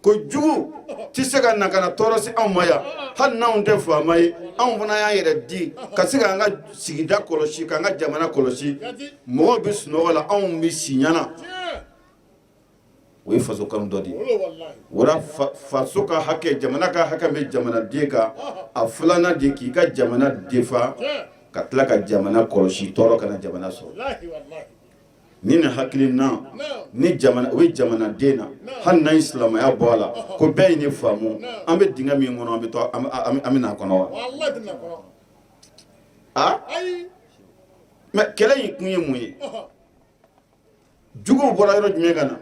ko jugu tɛ se ka na ka na tɔɔrɔ se anw ma yan hali n'anw tɛ faama ye anw fana y'an yɛrɛ di ka se k'an ka sigida kɔlɔsi k'an ka jamana kɔlɔsi mɔgɔw bɛ sunɔgɔ la anw bɛ si ɲana o ye faso kanu dɔ de ye wala faso ka hakɛ jamana ka hakɛ bɛ jamanaden kan a filanan de k'i ka jamana defa ka tila ka jamana kɔlɔsi tɔɔrɔ kana jamana sɔrɔ ni nin hakilina ni jamana o ye jamanaden na hali n'an ye silamɛya bɔ a la ko bɛɛ ye ne faamu an bɛ dingɛ min kɔnɔ an bɛ n'a kɔnɔ wa mɛ kɛlɛ in kun ye mun ye juguw bɔra yɔrɔ jumɛn ka na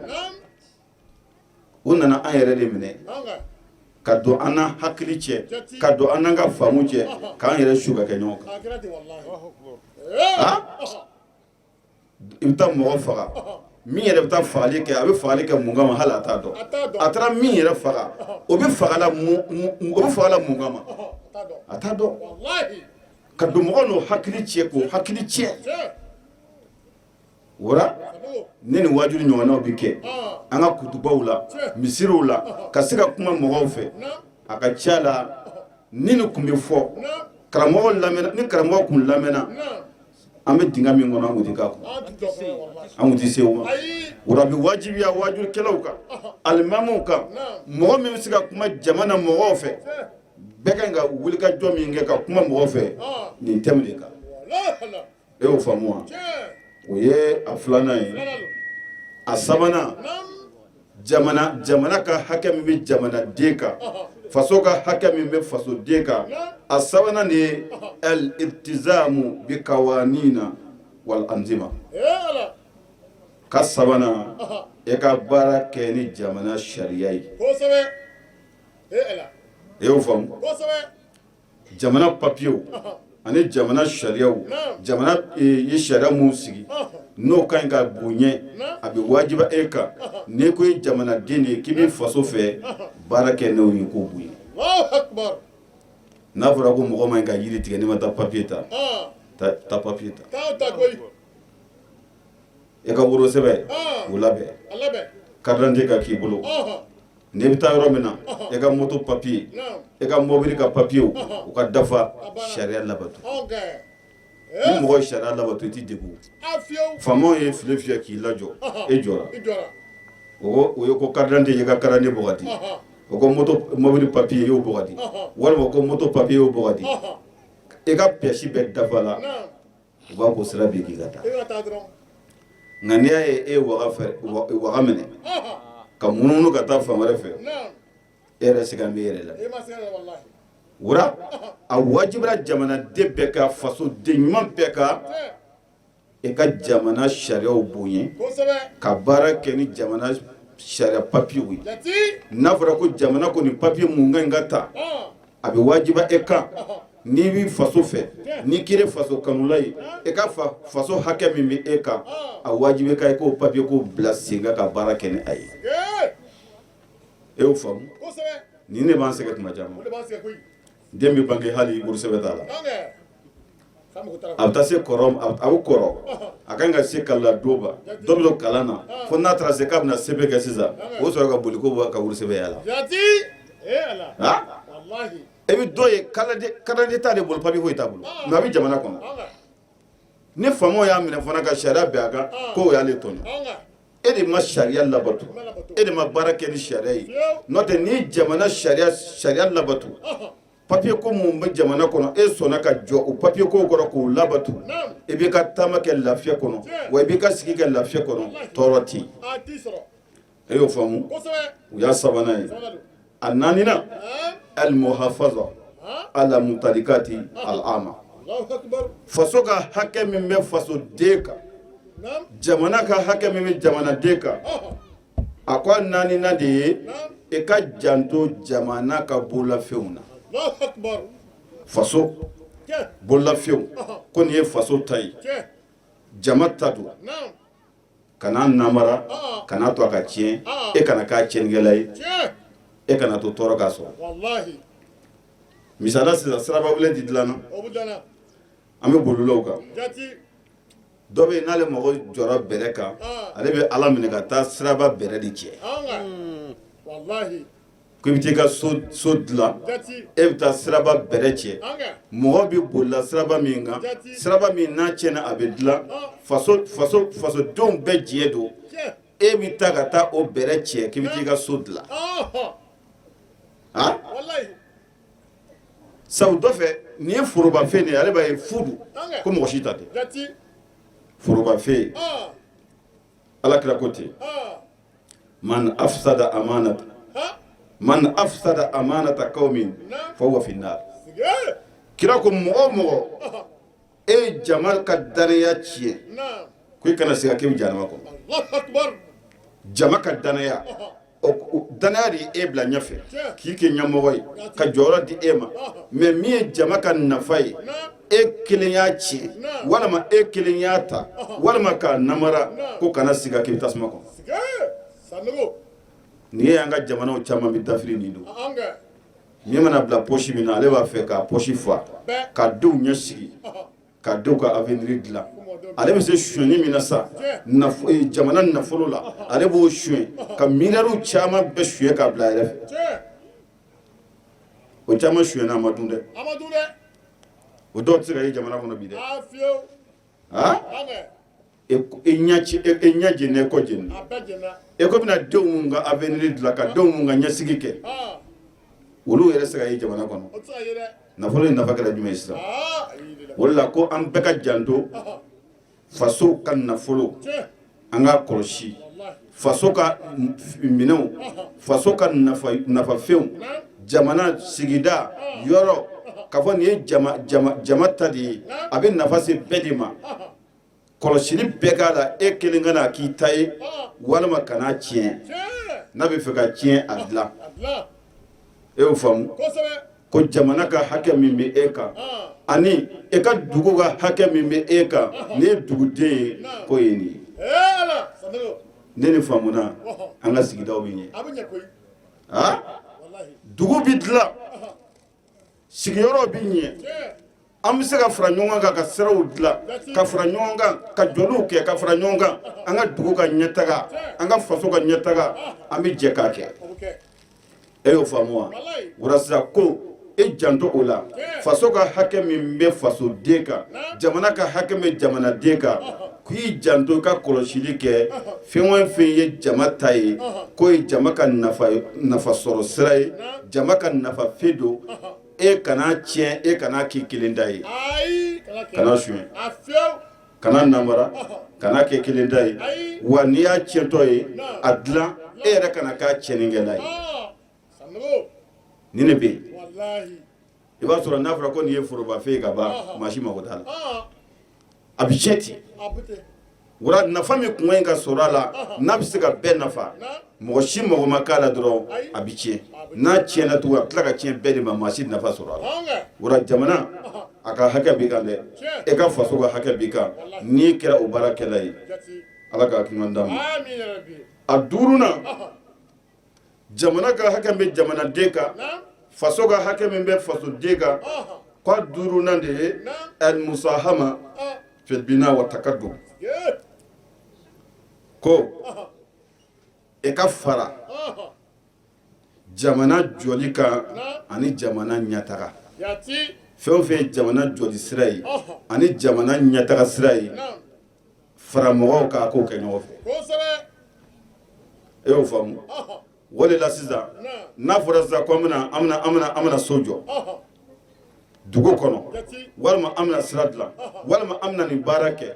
u nana an yɛrɛ de minɛ ka don an na hakili cɛ ka don an n'an ka faamu cɛ k'an yɛrɛ su ka kɛ ɲɔgɔn kan i bɛ taa mɔgɔ faga min yɛrɛ bɛ taa fagali kɛ a bɛ fagali kɛ mun kama hali a t'a dɔn a taara min yɛrɛ faga o bɛ fagala mun kama a t'a dɔn ka don mɔgɔ n'o hakili cɛ k'o hakili cɛ wara ne ni wajuru ɲɔgɔnnaw bɛ kɛ an ka kutubaw la misiriw la ka se ka kuma mɔgɔw fɛ a ka ca la ni nin kun bɛ fɔ karamɔgɔ lamɛnna ni karamɔgɔ kun lamɛnna an bɛ dingɛ min kɔnɔ an kun tɛ k'a kun an kun tɛ se o ma wara bɛ wajibiya wajurukɛlaw kan alimamuw kan mɔgɔ min bɛ se ka kuma jamana mɔgɔw fɛ bɛɛ kan ka wulikajɔ min kɛ ka kuma mɔgɔw fɛ nin tɛmɛ de kan e y'o faamu wa o ye a filanan ye a sabanan jamana ka hakɛ min bɛ jamanaden kan faso ka hakɛ min bɛ fasoden kan a sabanan de ye al-iltizamu bi kawanina wal anzima ka sabanan e ka baara kɛ ni jamana sariya ye e y'o faamu jamana papiyew ani jamana sariyaw jamana ye sariya mun sigi n'o ka ɲi ka bonya a bɛ wajiba e kan n'i ko ye jamanaden de ye k'i bɛ faso fɛ baara kɛ n'o ye k'o bonya n'a fɔra ko mɔgɔ ma ɲi ka yiri tigɛ n'i ma taa papiye ta taa papiye ta e ka woro sɛbɛn o labɛn carte d'identité ka k'i bolo n'i bɛ taa yɔrɔ min na e ka moto papiye e ka mobili ka papiyew u ka dafa sariya labato ni mɔgɔ ye sariya labato i t'i degun faamaw ye file fiyɛ k'i lajɔ e jɔra o ye ko carte d'identité ye ka carte d'identité bɔ ka di o ko mobili papiye y'o bɔ ka di walima ko moto papiye y'o bɔ ka di e ka pièce bɛɛ dafa la u b'a ko sira b'i k'i ka taa nka n'i y'a ye e ye waga minɛ ka munumunu ka taa fan wɛrɛ fɛ e yɛrɛ sigan bɛ e yɛrɛ la wura a wajibira jamanaden bɛɛ ka fasoden ɲuman bɛɛ ka e ka jamana sariyaw bonya ka baara kɛ ni jamana sariya papiyew ye n'a fɔra ko jamana ko nin papiye mun kan ka ta a bɛ wajiba e kan n'i bɛ faso fɛ n'i kiri faso kanula ye e ka faso hakɛ min bɛ e kan a wajibi ka e k'o papiye k'o bila sen kan ka baara kɛ ni a ye e y'o faamu nin de b'an sɛgɛn tuma caman den bɛ bange hali burusɛbɛ t'a la a bɛ taa se kɔrɔ a bɛ kɔrɔ a kan ka se kalila doba dɔ bɛ don kalan na fo n'a taara se k'a bɛna sɛbɛn kɛ sisan o sɔrɔ ka boli ko ka burusɛbɛya la e bɛ dɔ ye kaladen t'a de bolo papiye foyi t'a bolo nka a bɛ jamana kɔnɔ ni faamaw y'a minɛ fana ka sariya bɛn a kan k'o y'ale tɔɲɔ e de ma sariya labato e de ma baara kɛ ni sariya ye n'o tɛ ni jamana sariya labato papiye ko mun bɛ jamana kɔnɔ e sɔnna ka jɔ o papiye ko kɔrɔ k'o labato e b'i ka taama kɛ lafiya kɔnɔ wa i b'i ka sigi kɛ lafiya kɔnɔ tɔɔrɔ tɛ yen e y'o faamu u y'a sabanan ye a naaninan al-muhafaza ala mutalikati al-ama faso ka hakɛ min bɛ faso den kan jamana ka hakɛ min bɛ jamana den kan a ko a naaninan de ye e ka janto jamana ka bololafɛnw na faso bololafɛnw ko nin ye faso ta ye jama ta don kana namara kana to a ka tiɲɛ e kana k'a tiɲɛnikɛla ye e kana to tɔɔrɔ k'a sɔrɔ misala sisan siraba wele di dilanna an bɛ bololaw kan dɔ bɛ yen n'ale mago jɔra bɛrɛ kan ale bɛ ala minɛ ka taa siraba bɛrɛ de cɛ ko i bɛ taa i ka so dilan e bɛ taa siraba bɛrɛ cɛ mɔgɔ bɛ bolila siraba min kan siraba min n'a tiɲɛna a bɛ dilan fasodenw bɛɛ jɛ don e bɛ taa ka taa o bɛrɛ cɛ k'i bɛ taa i ka so dilan sabu dɔ fɛ nin ye forobafɛn de ye ale b'a ye fu don ko mɔgɔ si ta tɛ forobafɛn alakira ko ten man afsada amanata qaumin fa huwa fi nnar kira ko mɔgɔ o mɔgɔ e ye jama ka danaya tiɲɛ ko i kana se ka kɛ jahanama kɔnɔ jama ka danaya danaya de e bila ɲɛfɛ k'i kɛ ɲɛmɔgɔ ye ka jɔyɔrɔ di e ma mais min ye jama ka nafa ye e kelen y'a tiɲɛ walima e kelen y'a ta walima k'a namara ko kana sigi k'i tasuma kɔnɔ nin ye an ka jamanaw caman bɛ dafiri nin don min mana bila poche min na ale b'a fɛ k'a poche fa ka denw ɲɛ sigi ka denw ka avenir dilan ale bɛ se sonyani min na sa jamana nafolo la ale b'o sonya ka miliyariw caman bɛɛ sonya k'a bila a yɛrɛ fɛ o caman sonyana a ma dun dɛ o dɔw tɛ se ka ye jamana kɔnɔ bi dɛ e ɲɛ jɛnɛ kɔ jɛnɛ e ko bɛna denw mun ka avenir dilan ka denw mun ka ɲɛsigi kɛ olu yɛrɛ se ka ye jamana kɔnɔ nafolo ye nafa kɛra jumɛn ye sisan o de la ko an bɛɛ ka janto faso ka nafolo an ka kɔlɔsi faso ka minɛnw faso ka nafafɛnw jamana sigida yɔrɔ k'a fɔ nin ye jama ta de ye a bɛ nafa se bɛɛ de ma kɔlɔsili bɛɛ k'a la e kelen ka na k'i ta ye walima kana tiɲɛ n'a bɛ fɛ ka tiɲɛ a dilan e y'o faamu ko jamana ka hakɛ min bɛ e kan ani e ka dugu ka hakɛ min bɛ e kan ni ye duguden ye ko ye nin ye ne ni faamuna an ka sigidaw bɛ ɲɛ dugu bɛ dilan sigiyɔrɔ bɛ ɲɛ an bɛ se ka fara ɲɔgɔn kan ka siraw dilan ka fara ɲɔgɔn kan ka jɔliw kɛ ka fara ɲɔgɔn kan an ka dugu ka ɲɛtaga an ka faso ka ɲɛtaga an bɛ jɛ k'a kɛ e y'o faamu wa walasa ko e janto o la faso ka hakɛ min bɛ fasoden kan jamana ka hakɛ bɛ jamanaden kan k'i janto ka kɔlɔsili kɛ fɛn o fɛn ye jama ta ye k'o ye jama ka nafa sɔrɔ sira ye jama ka nafa fɛn don e kana tiɲɛ e kana k'i kelen da ye kana suɲɛ kana namara kana kɛ kelen da ye wa n'i y'a tiɲɛtɔ ye a dilan e yɛrɛ kana k'a tiɲɛnikɛla ye nin de bɛ yen i b'a sɔrɔ n'a fɔra ko nin ye foroba fɛ ye ka ban maa si mago t'a la a bɛ tiɲɛ ten wala nafa min kun in ka sɔrɔ a la n'a bɛ se ka bɛɛ nafa mɔgɔ si mago ma k'a la dɔrɔn a bɛ tiɲɛ n'a tiɲɛna tugun a bɛ tila ka tiɲɛ bɛɛ de ma maa si nafa sɔrɔ a la wala jamana a ka hakɛ b'i kan dɛ e ka faso ka hakɛ b'i kan n'i kɛra o baarakɛla ye ala ka hakilina d'a ma a duurunan jamana ka hakɛ bɛ jamanaden kan faso ka hakɛ min bɛ fasoden kan k'a duurunan de ye al-musahama fil bina wa taqaddum ko e ka fara jamana jɔli kan ani jamana ɲɛtaga fɛn o fɛn ye jamana jɔli sira ye ani jamana ɲɛtaga sira ye fara mɔgɔw kan k'o kɛ ɲɔgɔn fɛ e y'o faamu o de la sisan n'a fɔra sisan ko an bɛna so jɔ dugu kɔnɔ walima an bɛna sira dilan walima an bɛna nin baara kɛ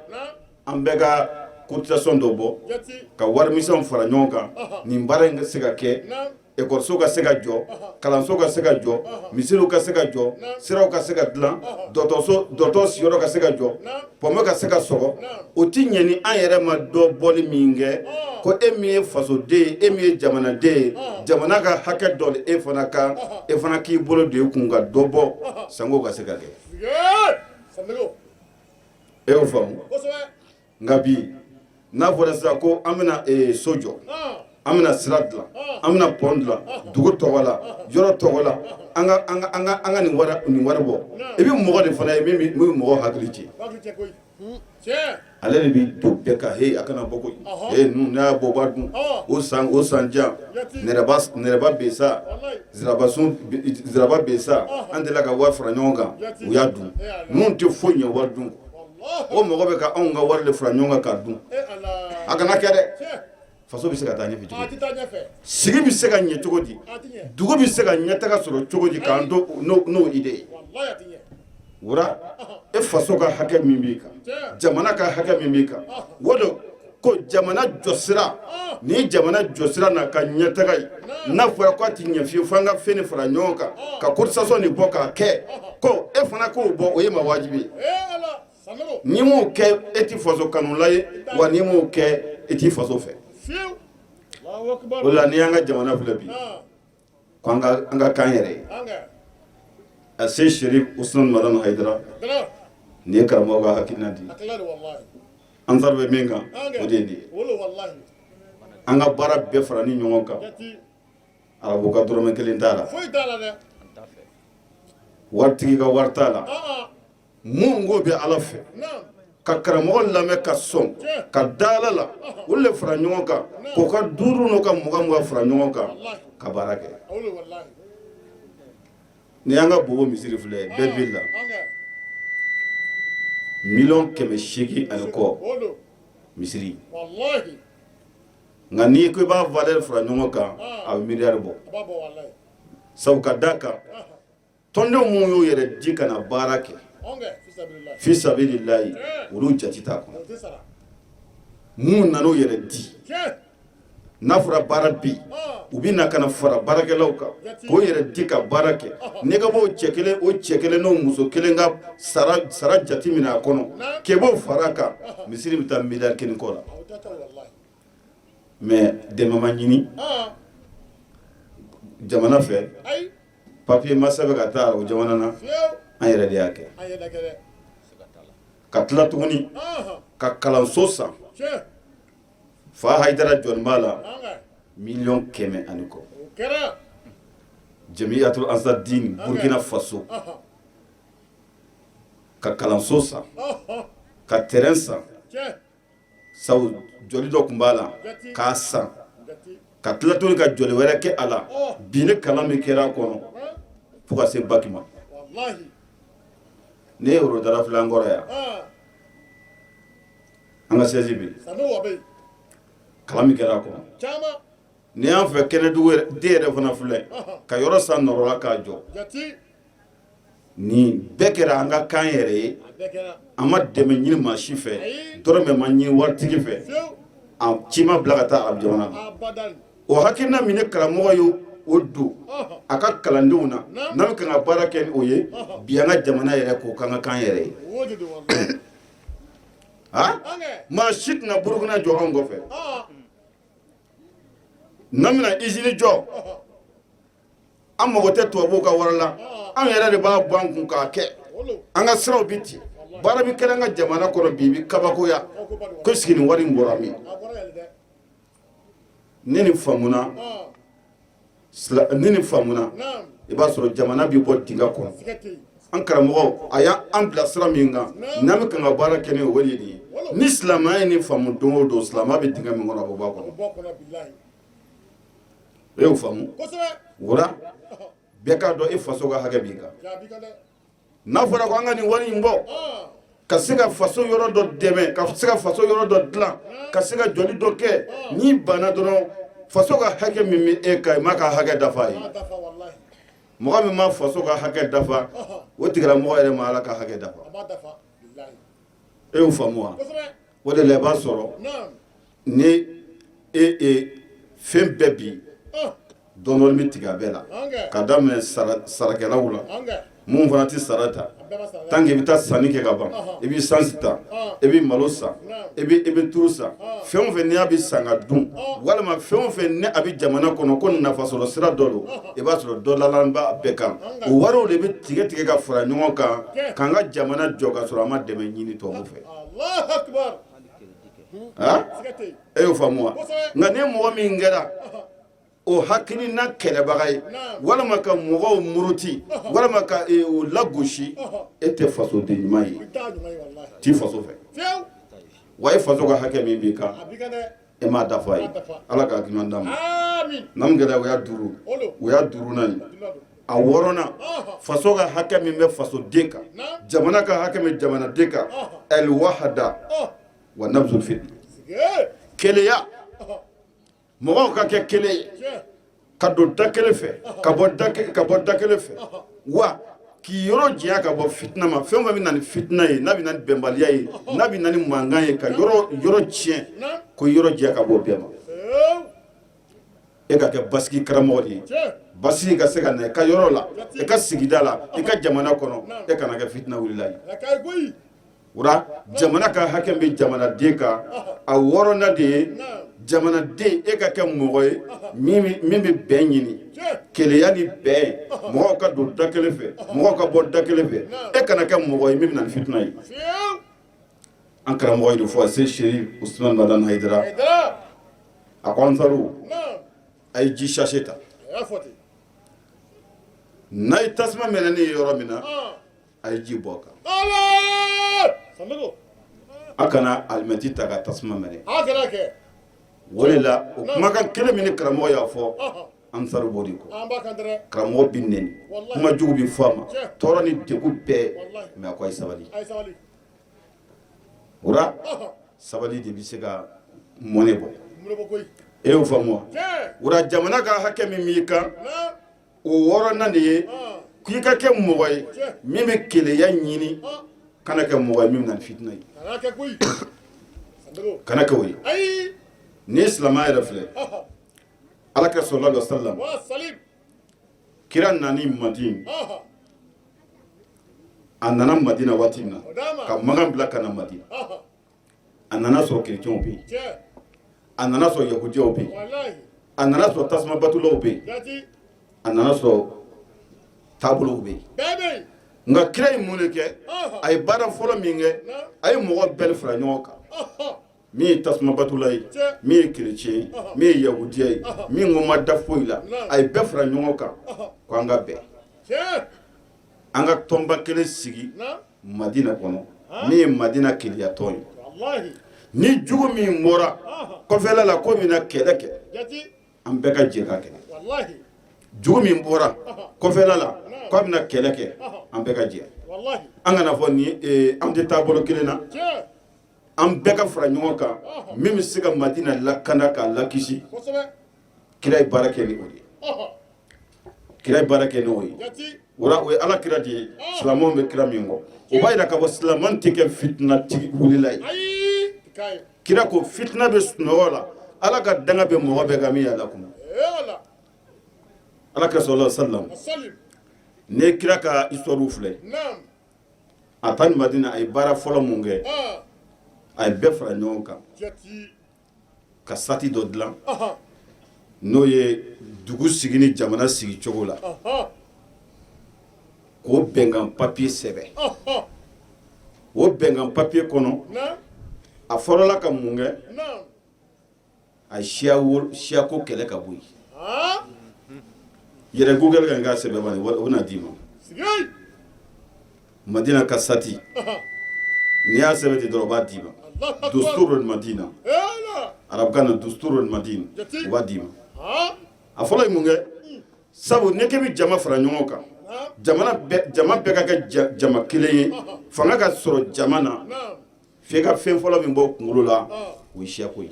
an bɛɛ ka cotisation dɔ bɔ ka warimisɛnw fara ɲɔgɔn kan nin baara in ka se ka kɛ ekɔliso ka se ka jɔ kalanso ka se ka jɔ misiriw ka se ka jɔ siraw ka se ka dilan dɔgɔtɔrɔ siyɔrɔ ka se ka jɔ pɔmɛ ka se ka sɔgɔ o ti ɲɛ ni an yɛrɛ ma dɔ bɔli min kɛ ko e min ye fasoden ye e min ye jamanaden ye jamana ka hakɛ dɔ de e fana kan e fana k'i bolo de e kun ka dɔ bɔ sango ka se ka kɛ e y'o faamu nka bi n'a fɔra sisan ko an bɛna so jɔ an bɛna sira dilan an bɛna pont dilan dugu tɔgɔ la yɔrɔ tɔgɔ la an ka nin wari bɔ i bɛ mɔgɔ de fana ye min bɛ mɔgɔ hakili ci ale de bɛ don bɛɛ kan a kana bɔ koyi ninnu n'a y'a bɔ b'a dun o san jan nɛrɛba bɛ sa ziraba bɛ sa an delila ka wari fara ɲɔgɔn kan u y'a dun ninnu tɛ foyi ɲɛ wari dun o mɔgɔ bɛ ka anw ka wari de fara ɲɔgɔn kan k'a dun a kana kɛ dɛ faso bɛ se ka taa ɲɛfɛ cogo di sigi bɛ se ka ɲɛ cogo di dugu bɛ se ka ɲɛtaga sɔrɔ cogo di k'an to n'o ide ye wura e faso ka hakɛ min b'i kan jamana ka hakɛ min b'i kan o de ko jamana jɔsira ni jamana jɔsira n'a ka ɲɛtaga ye n'a fɔra k'a ti ɲɛ fiyewu f'an ka fɛn de fara ɲɔgɔn kan ka cotisation de bɔ k'a kɛ ko e fana k'o bɔ o ye ma wajibi ye n'i m'o kɛ e ti faso kanula ye wa n'i m'o kɛ e ti faso fɛ o la n'i y'an ka jamana filɛ bi ko an ka kan yɛrɛ ye a se Sherif Usman Madam Haidara nin ye karamɔgɔ ka hakilina di an sara bɛ min kan o de ye nin ye an ka baara bɛɛ fara ni ɲɔgɔn kan arabu ka dɔrɔmɛ kelen t'a la waritigi ka wari t'a la mun ko bɛ ala fɛ ka karamɔgɔ lamɛn ka sɔn ka da ala la olu de fara ɲɔgɔn kan k'o ka duuru n'o ka mugan fara ɲɔgɔn kan ka baara kɛ ni y'an ka bobo misiri filɛ bɛɛ bi la 1,800,000 ani kɔ misiri nka n'i ko i b'a valeur fara ɲɔgɔn kan a bɛ miliyari bɔ sabu ka da kan tɔndenw minnu y'o yɛrɛ di ka na baara kɛ fi sabilillahi olu jati t'a kɔnɔ mun nan'o yɛrɛ di n'a fɔra baara bi u bɛ na ka na fara baarakɛlaw kan k'o yɛrɛ di ka baara kɛ ne ka bɔ o cɛ kelen n'o muso kelen ka sara jati minɛ a kɔnɔ k'e b'o fara a kan misiri bɛ taa miliyari kelen kɔ la mais dɛmɛ ma ɲini jamana fɛ papier ma sɛbɛn ka taa o jamana na an yɛrɛ de y'a kɛ ka tila tuguni ka kalanso san fa Haidara jɔn b'a la 1,100,000 ani kɔ Jamiyatul Ansar Din Burkina Faso ka kalanso san ka terrain san sabu jɔli dɔ tun b'a la k'a san ka tila tuguni ka jɔli wɛrɛ kɛ a la bi ne kalan min kɛra a kɔnɔ fo ka se baki ma ne ye Rodara filɛ an kɔrɔ yan an ka sɛzi bi kalan min kɛra a kɔnɔ ni y'an fɛ kɛnɛdugu den yɛrɛ fana filɛ ka yɔrɔ san nɔrɔla k'a jɔ ni bɛɛ kɛra an ka kan yɛrɛ ye an ma dɛmɛ ɲini maa si fɛ dɔrɔmɛ ma ɲini waritigi fɛ a ci ma bila ka taa arabu jamana na o hakilina min ne karamɔgɔ ye o don a ka kalandenw na n'an bɛ kan ka baara kɛ o ye bi an ka jamana yɛrɛ k'o kan ka kan yɛrɛ ye maa si tɛna Burukina jɔ anw kɔfɛ n'an bɛna usine jɔ an mago tɛ tubabuw ka wari la an yɛrɛ de b'a bɔ an kun k'a kɛ an ka siraw bi ci baara bi kɛra an ka jamana kɔnɔ bi bi kabakoya ko sigi nin wari in bɔra min ne ni faamuna i b'a sɔrɔ jamana bi bɔ dingɛ kɔnɔ an karamɔgɔ a y'an bila sira min kan n'an bɛ kan ka baara kɛ ni o de ye ni silamɛya ye ni faamu don o don silamɛya bɛ dingɛ min kɔnɔ a bɛ bɔ a kɔnɔ e y'o faamu wala bɛɛ k'a dɔn e faso ka hakɛ b'i kan n'a fɔra ko an ka nin wari in bɔ ka se ka faso yɔrɔ dɔ dɛmɛ ka se ka faso yɔrɔ dɔ dilan ka se ka jɔli dɔ kɛ n'i banna dɔrɔn faso ka hakɛ min bɛ e kan i m'a ka hakɛ dafa ye mɔgɔ min ma faso ka hakɛ dafa o tigilamɔgɔ yɛrɛ ma Ala ka hakɛ dafa e y'o faamu wa o de la i b'a sɔrɔ ni fɛn bɛɛ bi dɔɔnin bɛ tigɛ a bɛɛ la ka daminɛ sarakɛlaw la mun fana tɛ sara ta tant que i bɛ taa sanni kɛ ka ban i bɛ sansi ta i bɛ malo san i bɛ turu san fɛn o fɛn n'i y'a bɛ san ka dun walima fɛn o fɛn ni a bɛ jamana kɔnɔ ko nafasɔrɔ sira dɔ don i b'a sɔrɔ dɔ lalan b'a bɛɛ kan o wariw de bɛ tigɛ ka fara ɲɔgɔn kan k'an ka jamana jɔ ka sɔrɔ an ma dɛmɛ ɲini tubabuw fɛ e y'o faamu wa nka ni mɔgɔ min kɛra o hakilina kɛlɛbaga ye walima ka mɔgɔw muruti walima ka o lagosi e tɛ faso den ɲuman ye ti faso fɛ wa e faso ka hakɛ min b'i kan e m'a dafa a ye Ala ka hakilina d'a ma n'an kɛra o y'a duurunan ye a wɔɔrɔnan faso ka hakɛ min bɛ faso den kan jamana ka hakɛ min jamana den kan el wahada wa nabzul fitna keleya mɔgɔw ka kɛ kelen ye ka don da kelen fɛ ka bɔ da kelen fɛ wa k'i yɔrɔ janya ka bɔ fitina ma fɛn o fɛn bɛ na ni fitina ye n'a bɛ na ni bɛnbaliya ye n'a bɛ na ni mankan ye ka yɔrɔ tiɲɛ ko yɔrɔ janya ka bɔ bɛɛ ma e ka kɛ basigi karamɔgɔ de ye basigi ka se ka na i ka yɔrɔ la i ka sigida la i ka jamana kɔnɔ e kana kɛ fitina wulila ye wala jamana ka hakɛ bɛ jamanaden kan a wɔɔrɔnan de ye jamanaden e ka kɛ mɔgɔ ye min bɛ bɛn ɲini keleya ni bɛn mɔgɔw ka don da kelen fɛ mɔgɔw ka bɔ da kelen fɛ e kana kɛ mɔgɔ ye min bɛ na ni fitina ye an karamɔgɔ ye de fɔ a se Sherif Usman Madan Hayidara a ko Ansaru a ye ji sachet ta n'a ye tasuma mɛnɛni ye yɔrɔ min na a ye ji bɔ a kan a kana alimɛti ta ka tasuma mɛnɛ o de la o kumakan kelen min ni karamɔgɔ y'a fɔ Ansaru b'o de kɔ karamɔgɔ bɛ nɛni kuma jugu bɛ fɔ a ma tɔɔrɔ ni degun bɛɛ mais a ko a ye sabali o la sabali de bɛ se ka mɔnɛ bɔ e y'o faamu wa o la jamana ka hakɛ min b'i kan o wɔɔrɔnan de ye k'i ka kɛ mɔgɔ ye min bɛ keleya ɲini kana kɛ mɔgɔ ye min bɛ na ni fitina ye kana kɛ o ye ni ye silamɛya yɛrɛ filɛ Alakira sallallahu alaihi wasallam kira nani Madina a nana Madina waati min na ka magan bila ka na Madina a nana sɔrɔ chrétiens bɛ yen a nana sɔrɔ yahudiyaw bɛ yen a nana sɔrɔ tasuma batulaw bɛ yen a nana sɔrɔ taabolow bɛ yen nka kira ye mun de kɛ a ye baara fɔlɔ min kɛ a ye mɔgɔ bɛɛ fara ɲɔgɔn kan min ye tasuma batula ye min ye chrétien ye min ye yahudiya ye min ko ma da foyi la a ye bɛɛ fara ɲɔgɔn kan ko an ka bɛn an ka tɔnba kelen sigi Madina kɔnɔ min ye Madina keleya tɔn ye ni jugu min bɔra kɔfɛla la ko min na kɛlɛ kɛ an bɛɛ ka jɛ ka kɛlɛ jugu min bɔra kɔfɛla la ko min na kɛlɛ kɛ an bɛɛ ka jɛ an kana fɔ ni an tɛ taabolo kelen na an bɛɛ ka fara ɲɔgɔn kan min bɛ se ka Madina lakana k'a lakisi kira ye baara kɛ ni o de ye kira ye baara kɛ n'o ye wala o ye ala kira de ye silamɛw bɛ kira min kɔ o b'a yira k'a fɔ silamɛ tɛ kɛ fitina tigi wulila ye kira ko fitina bɛ sunɔgɔ la ala ka danga bɛ mɔgɔ bɛɛ kan min y'a la kun ala ka sɔrɔ sallam ne kira ka histoire filɛ a ta ni madina a ye baara fɔlɔ mun kɛ a ye bɛɛ fara ɲɔgɔn kan ka sati dɔ dilan n'o ye dugu sigi ni jamana sigi cogo la k'o bɛnkan papiye sɛbɛn o bɛnkan papiye kɔnɔ a fɔlɔla ka mun kɛ a siyako kɛlɛ ka bɔ yen yɛrɛ google kan k'a sɛbɛn bani o bɛna d'i ma madina ka sati n'i y'a sɛbɛn ten dɔrɔn o b'a d'i ma dusturul madina arabukan na dusturul madina o b'a d'i ma a fɔlɔ ye mun kɛ sabu ne k'i bɛ jama fara ɲɔgɔn kan jama bɛɛ ka kɛ jama kelen ye fanga ka sɔrɔ jama na f'i ka fɛn fɔlɔ min bɔ kunkolo la o ye siyako ye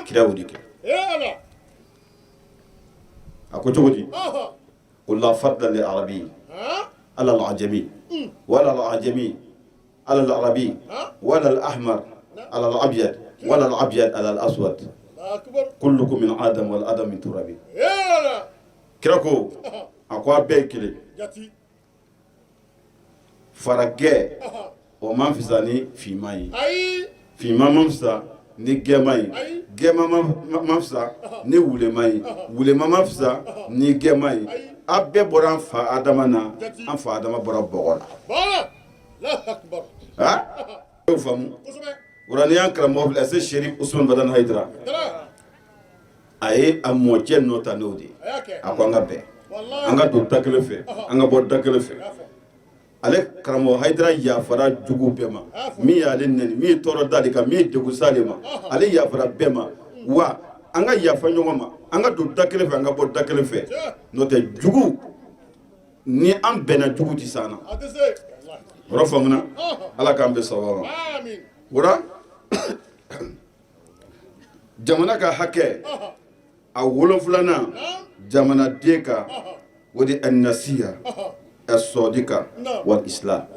kira y'o de kɛ a ko cogo di qul la fadla li arabi ala al ajami wala al ajami ala al arabi wala al ahmar ala al abyad wala al abyad ala al aswad kullukum min adam wal adam min turabi kira ko a ko a bɛɛ ye kelen faragɛ o man fisa ni finman ye finman man fisa ni gɛman ye gɛman man fisa ni wulema ye wulema man fisa ni gɛman ye a bɛɛ bɔra an fa adama na an fa adama bɔra bɔgɔ la y'o faamu wala ni y'an karamɔgɔ bila ɛsɛ Sherif Usman Badane Haidara a ye a mɔcɛ nɔ ta n'o de ye a ko an ka bɛn an ka don da kelen fɛ an ka bɔ da kelen fɛ ale karamɔgɔ Haidara yafara jugu bɛɛ ma min y'ale nɛni min ye tɔɔrɔ d'ale kan min ye degun s'ale ma ale yafara bɛɛ ma wa an ka yafa ɲɔgɔn ma an ka don da kelen fɛ an ka bɔ da kelen fɛ n'o tɛ jugu ni an bɛnna jugu tɛ s'an na o yɔrɔ faamuna ala k'an bɛ sababa ma wala jamana ka hakɛ a 7nan jamanaden kan o de an-nasiha as-sadiqa wal islam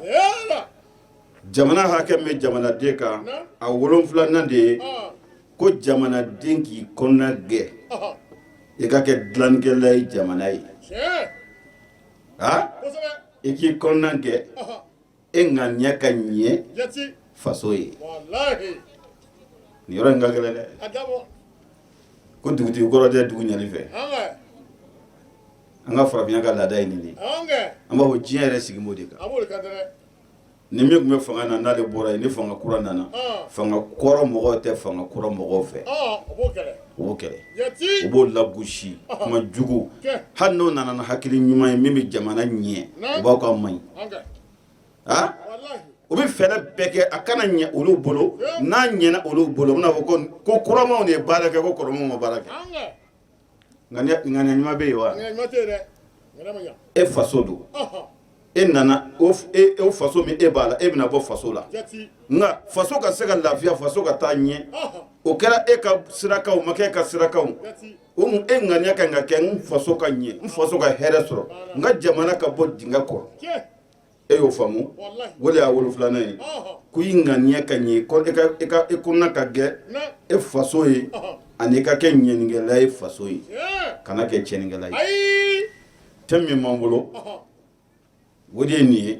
jamana hakɛ min jamanaden kan a 7nan de ye ko jamanaden k'i kɔnɔna gɛ i ka kɛ dilannikɛla ye jamana ye i k'i kɔnɔna gɛ e ŋaniya ka ɲɛ faso ye nin yɔrɔ in ka gɛlɛn dɛ ko dugutigi kɔrɔ tɛ dugu ɲɛli fɛ an ka farafinya ka laada ye nin de an b'a fɔ diɲɛ yɛrɛ sigi m'o de kan ni min tun bɛ fanga na n'ale bɔra yen ni fanga kura nana fanga kɔrɔ mɔgɔw tɛ fanga kura mɔgɔw fɛ o b'o kɛlɛ o b'o lagosi kuma jugu hali n'o nana na hakili ɲuman ye min bɛ jamana ɲɛ o b'aw ka maɲi o bɛ fɛɛrɛ bɛɛ kɛ a kana ɲɛ olu bolo n'a ɲɛna olu bolo u bɛna fɔ ko kɔrɔmaw de ye baara kɛ ko kɔrɔmaw ma baara kɛ ŋaniya ɲuman bɛ yen wa e faso don e nana o faso min e b'a la e bɛna bɔ faso la nka faso ka se ka lafiya faso ka taa ɲɛ o kɛra e ka sirakaw ma kɛ e ka sirakaw o mun e ŋaniya kan ka kɛ n faso ka ɲɛ n faso ka hɛrɛ sɔrɔ n ka jamana ka bɔ dingɛ kɔrɔ e y'o faamu o de y'a 7nan ye ko i ŋaniya ka ɲɛ i kɔnɔna ka gɛ e faso ye ani ka kɛ ɲɛnikɛla ye faso ye kana kɛ tiɲɛnikɛla ye thème min b'an bolo o de ye nin ye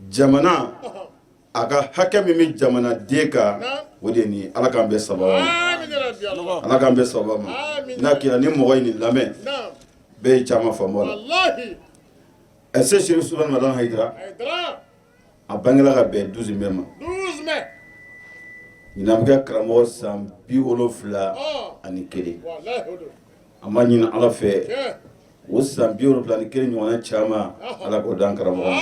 jamana a ka hakɛ min bɛ jamanaden kan o de ye nin ye ala k'an bɛ sababa ma ala k'an bɛ sababa ma n'a kɛra ni mɔgɔ ye nin lamɛn bɛɛ ye caman faamu a la ɛsɛ Sherif Usman Badane Haidara a bangela ka bɛn 12 mai ma ɲinan bɛ kɛ karamɔgɔ san 71 an b'a ɲini ala fɛ o san 71 ɲɔgɔnna caman ala k'o d'an karamɔgɔ ma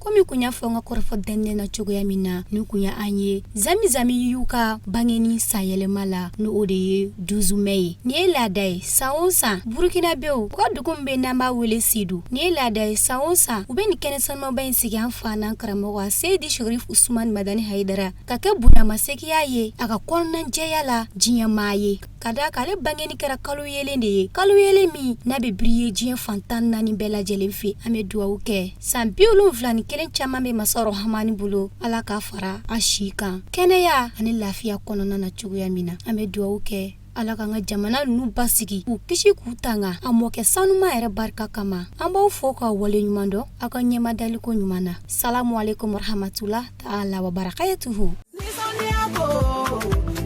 komi kun y'a fɔ n ka kɔrɔfɔ daminɛ na cogoya min na ni kun ya an ye zami y'u ka bangeni sanyɛlɛma la ni o de ye 12 mai ye ni ye laada ye san o san burukinabew u ka dugu min bɛ n'an b'a wele sidu ni ye laada ye san o san u bɛ nin kɛnɛ sanumanba in sigi an fa n'an karamɔgɔ Seydi Sherif Usman Badane Haidara ka kɛ bonyamasegin ye a ka kɔnɔnajɛya la diɲɛmaa ye kada kale bangeni kɛra kalo yelen de ye kalo yelen min n'a bɛ biri ye diɲɛ fantan naani bɛɛ lajɛlen fɛ an bɛ dugawu kɛ san 71 caman bɛ masa rahamani bolo ala k'a fara a si kan kɛnɛya ani lafiya kɔnɔna na cogoya min na an bɛ dugawu kɛ ala k'an ka jamana ninnu basigi k'u kisi k'u tanga a mɔkɛ sanuma yɛrɛ barika kama an b'aw fo k'aw wale ɲuman dɔn aw ka ɲɛmadaliko ɲuman na salamu alaikum warahmatula ta'ala wa barakatuhu Nisoniya ko,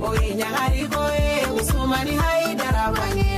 o ye ɲagari ko ye, Usumani Hayidara bange.